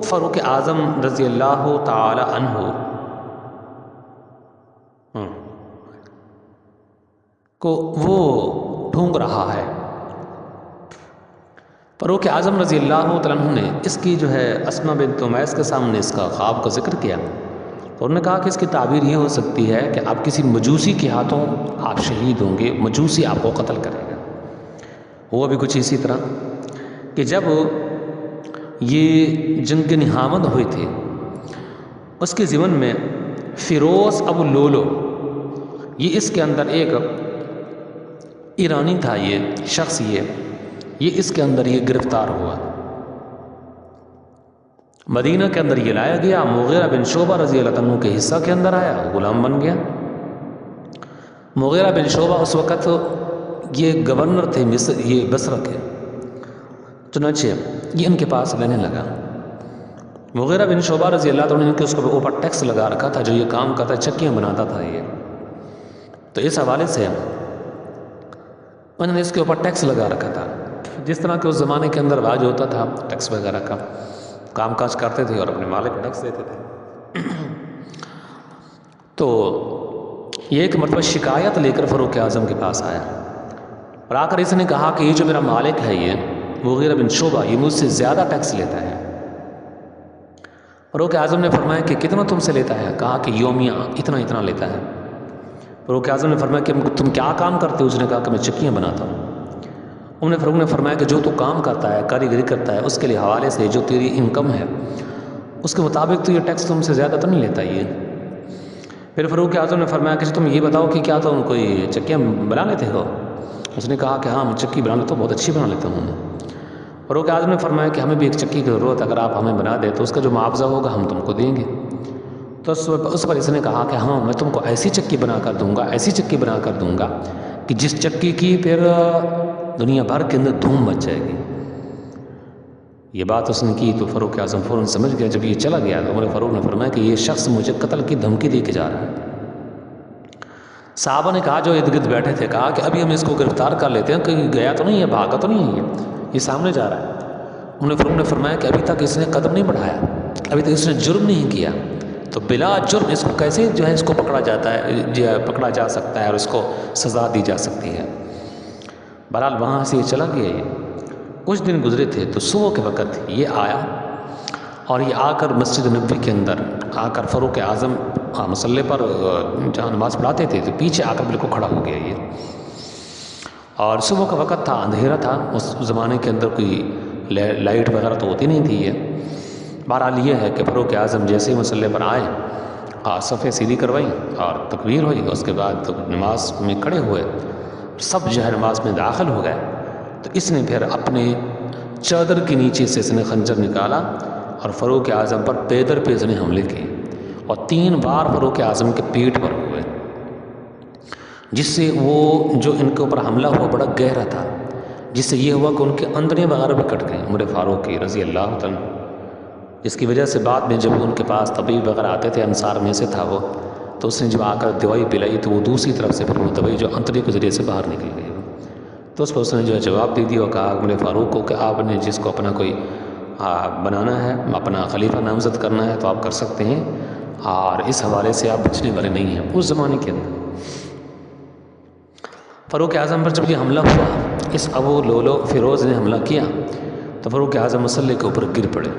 فاروق اعظم رضی اللہ تعالی عنہ کو وہ ڈھونڈ رہا ہے۔ فاروق اعظم رضی اللہ تعالیٰ عنہ نے اس کی جو ہے اسما بنت امیس کے سامنے اس کا خواب کا ذکر کیا، تو انہوں نے کہا کہ اس کی تعبیر یہ ہو سکتی ہے کہ آپ کسی مجوسی کے ہاتھوں آپ شہید ہوں گے، مجوسی آپ کو قتل کرے گا۔ ہوا بھی کچھ اسی طرح کہ جب یہ جنگ نہامد ہوئے تھے، اس کے ضمن میں فیروز ابو لولو، یہ اس کے اندر ایک ایرانی تھا، یہ شخص یہ اس کے اندر یہ گرفتار ہوا، مدینہ کے اندر یہ لایا گیا، مغیرہ بن شعبہ رضی اللہ عنہ کے حصہ کے اندر آیا، غلام بن گیا۔ مغیرہ بن شعبہ اس وقت یہ گورنر تھے مصر، یہ بصرہ کے، چنانچہ یہ ان کے پاس رہنے لگا۔ مغیرہ بن شعبہ رضی اللہ عنہ نے اس کے اوپر ٹیکس لگا رکھا تھا، جو یہ کام کرتا، چکیاں بناتا تھا یہ، تو اس حوالے سے انہوں نے اس کے اوپر ٹیکس لگا رکھا تھا، جس طرح کہ اس زمانے کے اندر راج ہوتا تھا، ٹیکس وغیرہ کا کام کاج کرتے تھے اور اپنے مالک کو ٹیکس دیتے تھے۔ تو یہ ایک مرتبہ شکایت لے کر فاروق اعظم کے پاس آیا اور آ کر اس نے کہا کہ یہ جو میرا مالک ہے یہ مغیرہ بن شعبہ، یہ مجھ سے زیادہ ٹیکس لیتا ہے۔ فاروق اعظم نے فرمایا کہ کتنا تم سے لیتا ہے؟ کہا کہ یومیہ اتنا لیتا ہے۔ فاروق اعظم نے فرمایا کہ تم کیا کام کرتے ہو؟ اس نے کہا کہ میں چکیاں بناتا ہوں۔ فاروق نے فرمایا کہ جو تو کام کرتا ہے، کاریگری کرتا ہے، اس کے لیے حوالے سے جو تیری انکم ہے اس کے مطابق تو یہ ٹیکس تم سے زیادہ تو نہیں لیتا یہ۔ پھر فاروق اعظم نے فرمایا کہ تم یہ بتاؤ کہ کیا تم کوئی چکیاں بنا لیتے ہو؟ اس نے کہا کہ ہاں میں چکی بنا لیتا ہوں، بہت اچھی بنا لیتا ہوں۔ فاروق اعظم نے فرمایا کہ ہمیں بھی ایک چکی کی ضرورت ہے، اگر آپ ہمیں بنا دیں تو اس کا جو معاوضہ ہوگا ہم تم کو دیں گے۔ تو اس پر اس نے کہا کہ ہاں میں تم کو ایسی چکی بنا کر دوں گا، ایسی چکی بنا کر دوں گا کہ جس چکی کی پھر دنیا بھر کے اندر دھوم مچ جائے گی۔ یہ بات اس نے کی تو فاروق اعظم فوراً سمجھ گیا۔ جب یہ چلا گیا تو عمر فاروق نے فرمایا کہ یہ شخص مجھے قتل کی دھمکی دے کے جا رہا ہے۔ صحابہ نے کہا جو ارد گرد بیٹھے تھے، کہا کہ ابھی ہم اس کو گرفتار کر لیتے ہیں، کہیں گیا تو نہیں ہے، بھاگا تو نہیں ہے، یہ سامنے جا رہا ہے۔ عمر فاروق نے فرمایا کہ ابھی تک اس نے قدم نہیں بڑھایا، ابھی تک اس نے جرم نہیں کیا، تو بلا جرم اس کو کیسے جو ہے اس کو پکڑا جا سکتا ہے اور اس کو سزا دی جا سکتی ہے۔ بہرحال وہاں سے یہ چلا گیا۔ یہ کچھ دن گزرے تھے تو صبح کے وقت یہ آیا اور یہ آ کر مسجد نبوی کے اندر آ کر فاروق اعظم مصلی پر جہاں نماز پڑھاتے تھے تو پیچھے آ کر بالکل کھڑا ہو گیا یہ، اور صبح کا وقت تھا، اندھیرا تھا، اس زمانے کے اندر کوئی لائٹ وغیرہ تو ہوتی نہیں تھی یہ۔ بہرحال یہ ہے کہ فاروق اعظم جیسے ہی مصلی پر آئے، صفیں سیدھی کروائی اور تکبیر ہوئی، اس کے بعد نماز میں کھڑے ہوئے، سب جو ہے نماز میں داخل ہو گئے۔ تو اس نے پھر اپنے چادر کے نیچے سے اس نے خنجر نکالا اور فاروق اعظم پر پیدر پہ اس نے حملے کیے اور 3 بار فاروق اعظم کے پیٹ پر ہوئے، جس سے وہ جو ان کے اوپر حملہ ہوا بڑا گہرا تھا، جس سے یہ ہوا کہ ان کے اندریں وغیرہ بھی کٹ گئے عمر فاروق کی رضی اللہ تعالیٰ۔ اس کی وجہ سے بعد میں جب ان کے پاس طبیب وغیرہ آتے تھے، انصار میں سے تھا وہ، تو اس نے جب آ کر دوائی پلائی تو وہ دوسری طرف سے پھر وہ دوائی جو انتڑی کے ذریعے سے باہر نکل گئی، تو اس پر اس نے جو ہے جواب دے دیا اور کہا عمر فاروق کو کہ آپ نے جس کو اپنا کوئی بنانا ہے، اپنا خلیفہ نامزد کرنا ہے تو آپ کر سکتے ہیں، اور اس حوالے سے آپ بچنے والے نہیں ہیں۔ اس زمانے کے اندر فاروق اعظم پر جب یہ حملہ ہوا، اس ابو لولو فیروز نے حملہ کیا تو فاروق اعظم مصلی کے اوپر گر پڑے۔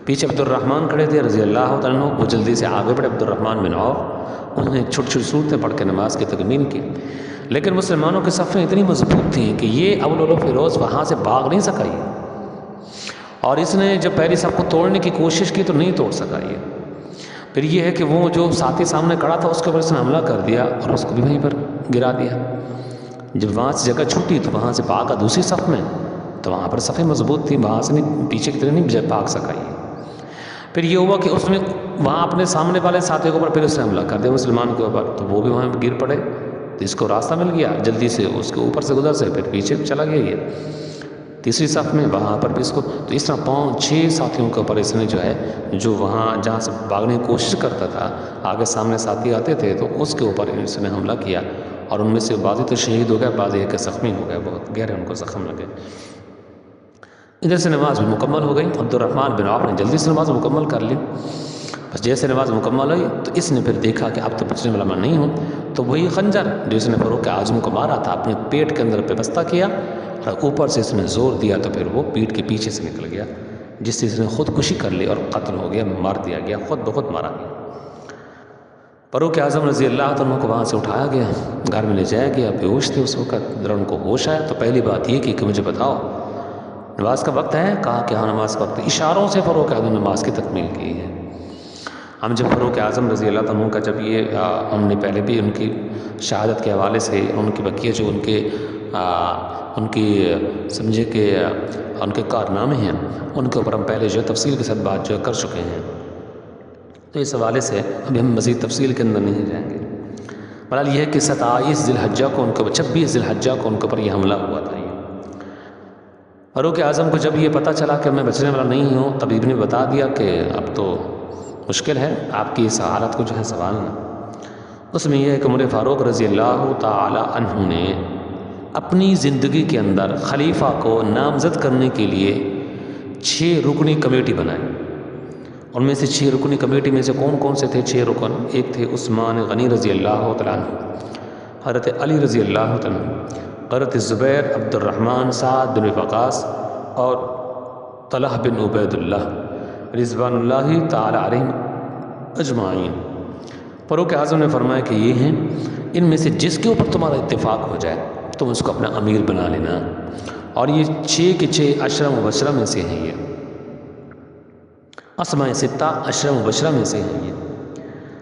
پیچھے عبد الرحمن کھڑے تھے رضی اللہ تعالیٰ عنہ، وہ جلدی سے آگے بڑھے، عبد الرحمن بن عوف، انہوں نے چھوٹی چھوٹی صورتیں پڑھ کے نماز کی تکمیل کی، لیکن مسلمانوں کی صفیں اتنی مضبوط تھیں کہ یہ ابو لولو فیروز وہاں سے بھاگ نہیں سکا یہ، اور اس نے جب پہلی صف کو توڑنے کی کوشش کی تو نہیں توڑ سکا یہ۔ پھر یہ ہے کہ وہ جو ساتھی سامنے کھڑا تھا اس کے اوپر اس نے حملہ کر دیا اور اس کو بھی وہیں پر گرا دیا۔ جب وہاں سے جگہ چھوٹی تو وہاں سے بھاگا دوسری صف میں، تو وہاں پر صفیں مضبوط تھیں، وہاں سے نہیں، پیچھے کی طرف نہیں بھاگ سکا یہ۔ پھر یہ ہوا کہ اس نے وہاں اپنے سامنے والے ساتھی کے اوپر پھر اس نے حملہ کر دیا مسلمان کے اوپر، تو وہ بھی وہاں گر پڑے، تو اس کو راستہ مل گیا، جلدی سے اس کے اوپر سے گزر سے پھر پیچھے چلا گیا یہ تیسری صف میں، وہاں پر بھی اس کو، تو اس طرح 5-6 ساتھیوں کے اوپر اس نے جو ہے، جو وہاں جہاں سے بھاگنے کی کوشش کرتا تھا، آگے سامنے ساتھی آتے تھے تو اس کے اوپر اس نے حملہ کیا، اور ان میں سے بعض تو شہید ہو گئے، بعض ایک زخمی ہو گئے، بہت گہرے ان کو زخم لگے۔ ادھر سے نماز بھی مکمل ہو گئی، عبد الرحمن بن عوف نے جلدی سے نماز مکمل کر لی، بس جیسے نماز مکمل ہوئی تو اس نے پھر دیکھا کہ اب تو بچنے والا میں نہیں ہوں، تو وہی خنجر جو اس نے فاروق اعظم کو مارا تھا اپنے پیٹ کے اندر پیوستہ کیا اور اوپر سے اس نے زور دیا تو پھر وہ پیٹ کے پیچھے سے نکل گیا، جس سے اس نے خودکشی کر لی اور قتل ہو گیا، مار دیا گیا، خود بخود مارا گیا۔ فاروق اعظم رضی اللہ عنہ کو وہاں سے اٹھایا گیا، گھر میں لے جایا گیا، بے ہوش تھے اس وقت۔ ذرا ان کو ہوش آیا تو پہلی بات یہ کی کہ مجھے بتاؤ نماز کا وقت ہے؟ کہا کہ ہاں نماز کا وقت ہے۔ اشاروں سے فاروق اعظم نے نماز کی تکمیل کی ہے۔ ہم جب فاروق اعظم رضی اللہ عنہ کا جب یہ ہم نے پہلے بھی ان کی شہادت کے حوالے سے ان کی بقیہ جو ان کی سمجھے کہ ان کے کارنامے ہیں ان کے اوپر ہم پہلے جو تفصیل کے ساتھ بات جو کر چکے ہیں، تو اس حوالے سے ابھی ہم مزید تفصیل کے اندر نہیں جائیں گے۔ بہرحال یہ ہے کہ 27 ذی الحجہ کو ان کے اوپر 26 ذی الحجہ کو ان کے اوپر یہ حملہ ہوا تھا۔ فاروق اعظم کو جب یہ پتہ چلا کہ میں بچنے والا نہیں ہوں، طبیب نے بتا دیا کہ اب تو مشکل ہے آپ کی اس حالت کو جو ہے سنبھالنا۔ اس میں یہ ہے کہ عمر فاروق رضی اللہ تعالی عنہ نے اپنی زندگی کے اندر خلیفہ کو نامزد کرنے کے لیے 6 رکنی کمیٹی بنائی۔ ان میں سے 6 رکنی کمیٹی میں سے کون کون سے تھے 6 رکن؟ ایک تھے عثمان غنی رضی اللہ تعالیٰ عنہ، حضرت علی رضی اللہ تعالیٰ عنہ، حضرت زبیر عبد الرحمن سعد بن وقاص اور طلحہ بن عبید اللہ رضوان اللہ تعالیٰ علیہم اجمعین۔ فاروق اعظم نے فرمایا کہ یہ ہیں، ان میں سے جس کے اوپر تمہارا اتفاق ہو جائے تم اس کو اپنا امیر بنا لینا، اور یہ 6 کے 6 عشرہ مبشرہ میں سے ہیں، یہ اسماء 6 عشرہ مبشرہ میں سے ہیں۔ یہ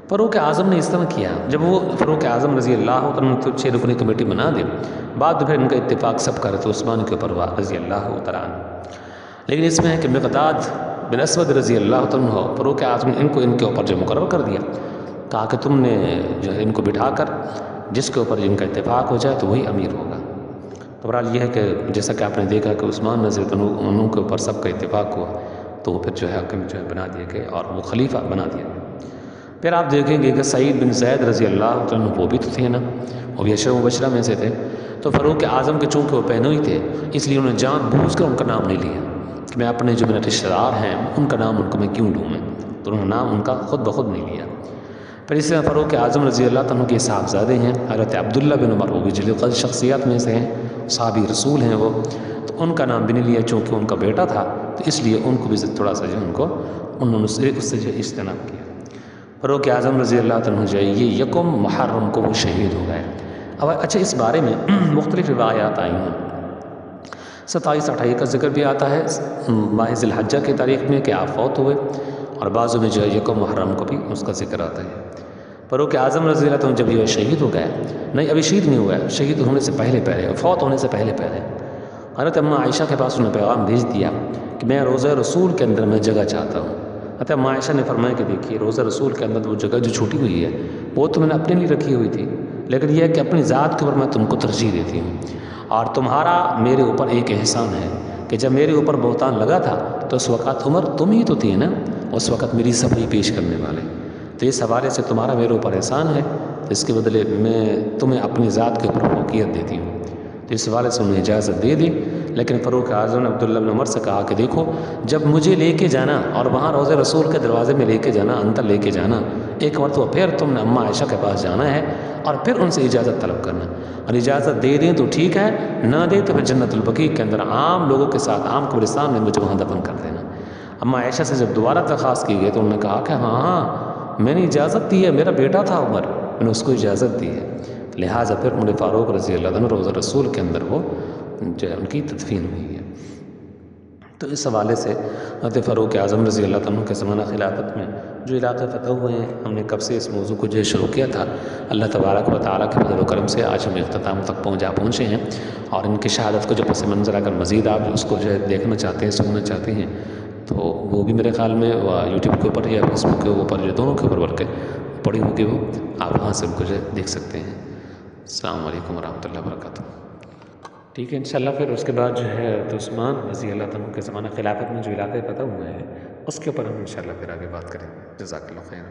فاروق اعظم نے اس طرح کیا، جب وہ فاروق اعظم رضی اللہ عنہ تو 6 رکنی کمیٹی بنا دے، بعد پھر ان کا اتفاق سب کر رہے تھے عثمان کے اوپر رضی اللہ تعالیٰ عنہ۔ لیکن اس میں ہے کہ مقداد بن اسود رضی اللہ عنہ فاروق اعظم نے ان کے اوپر جو مقرر کر دیا، کہا کہ تم نے جو ہے ان کو بٹھا کر جس کے اوپر ان کا اتفاق ہو جائے تو وہی امیر ہوگا۔ تو بہرحال یہ ہے کہ جیسا کہ آپ نے دیکھا کہ عثمان رضی اللہ عنہ کے اوپر سب کا اتفاق ہوا تو وہ پھر جو ہے حاکم جو ہے بنا دیے گئے اور وہ خلیفہ بنا دیا گیا۔ پھر آپ دیکھیں گے کہ سعید بن زید رضی اللہ عنہ وہ بھی تو تھے نا، وہ بھی عشرہ مبشرہ میں سے تھے۔ تو فاروق اعظم کے چونکہ وہ پہنوئی تھے اس لیے انہوں نے جان بوجھ کر ان کا نام نہیں لیا کہ میں اپنے جو میرے رشتہ دار ہیں ان کا نام ان کو میں کیوں لوں میں، تو انہوں نے نام ان کا خود بخود نہیں لیا۔ پھر اس طرح فاروق اعظم رضی اللہ عنہ کے صاحبزادے ہیں حضرت عبداللہ بن عمر، وہ بھی جلیل القدر شخصیات میں سے ہیں، صحابی رسول ہیں وہ، تو ان کا نام بھی نہیں لیا چونکہ ان کا بیٹا تھا، تو اس لیے ان کو بھی تھوڑا سا جو انہوں نے اس سے جو اجتناب کیا۔ فاروق اعظم رضی اللہ عنہ جو ہے یہ 1 محرم کو وہ شہید ہو گئے۔ اب اچھا اس بارے میں مختلف روایات آئی ہیں، 27 28 کا ذکر بھی آتا ہے ماہ ذی الحجہ کی تاریخ میں کہ آپ فوت ہوئے، اور بعضوں میں جو ہے 1 محرم کو بھی اس کا ذکر آتا ہے۔ فاروق اعظم رضی اللہ عنہ جب یہ شہید ہو گئے، نہیں ابھی شہید نہیں ہوا ہے، شہید ہونے سے پہلے فوت ہونے سے پہلے حضرت اماں عائشہ کے پاس انہوں نے پیغام بھیج دیا کہ میں روضہ رسول کے اندر میں جگہ چاہتا ہوں۔ حضرت اماں عائشہ نے فرمایا کہ دیکھیے روضہ رسول کے اندر وہ جگہ جو چھوٹی ہوئی ہے وہ تو میں نے اپنے لیے رکھی ہوئی تھی، لیکن یہ ہے کہ اپنی ذات کے اوپر میں تم کو ترجیح دیتی ہوں، اور تمہارا میرے اوپر ایک احسان ہے کہ جب میرے اوپر بہتان لگا تھا تو اس وقت عمر تم ہی تو تھی نا، اس وقت میری صفائی پیش کرنے والے، تو اس حوالے سے تمہارا میرے اوپر احسان ہے، تو اس کے بدلے میں تمہیں اپنی ذات کے اوپر فوقیت دیتی ہوں۔ تو اس حوالے سے انہیں اجازت دے دی، لیکن فاروق اعظم نے عبداللہ بن عمر سے کہا کہ دیکھو جب مجھے لے کے جانا اور وہاں روضہ رسول کے دروازے میں لے کے جانا، اندر لے کے جانا، ایک مرتبہ پھر تم نے اماں عائشہ کے پاس جانا ہے اور پھر ان سے اجازت طلب کرنا، اور اجازت دے دیں تو ٹھیک ہے، نہ دے تو پھر جنت البقیع کے اندر عام لوگوں کے ساتھ عام قبرستان میں مجھے وہاں دفن کر دینا۔ اماں عائشہ سے جب دوبارہ درخواست کی گئی تو انہوں نے کہا کہ ہاں میں نے اجازت دی ہے، میرا بیٹا تھا عمر، میں نے اس کو اجازت دی ہے، لہٰذا پھر عمر فاروق رضی اللہ عنہ روضہ رسول کے اندر وہ جو ہے ان کی تدفین ہوئی ہے۔ تو اس حوالے سے حضرت فاروق اعظم رضی اللہ عنہ کے زمانہ خلافت میں جو علاقے فتح ہوئے ہیں، ہم نے کب سے اس موضوع کو جو ہے شروع کیا تھا، اللہ تبارک و تعالیٰ کے فضل و کرم سے آج ہم اختتام تک پہنچے ہیں، اور ان کی شہادت کو جو پس منظر اگر مزید آپ اس کو جو ہے دیکھنا چاہتے ہیں، سننا چاہتے ہیں، تو وہ بھی میرے خیال میں یوٹیوب کے اوپر یا فیس بک کے اوپر جو دونوں کے اوپر بلکہ پڑی ہوگی، وہ آپ وہاں سے ان کو جو ہے دیکھ سکتے ہیں۔ السلام علیکم ورحمۃ اللہ وبرکاتہ۔ ٹھیک ہے انشاءاللہ پھر اس کے بعد جو ہے تو عثمان رضی اللہ عنہ کے زمانہ خلافت میں جو علاقے فتح ہوئے ہیں اس کے اوپر ہم انشاءاللہ پھر آگے بات کریں گے۔ جزاک اللہ خیر۔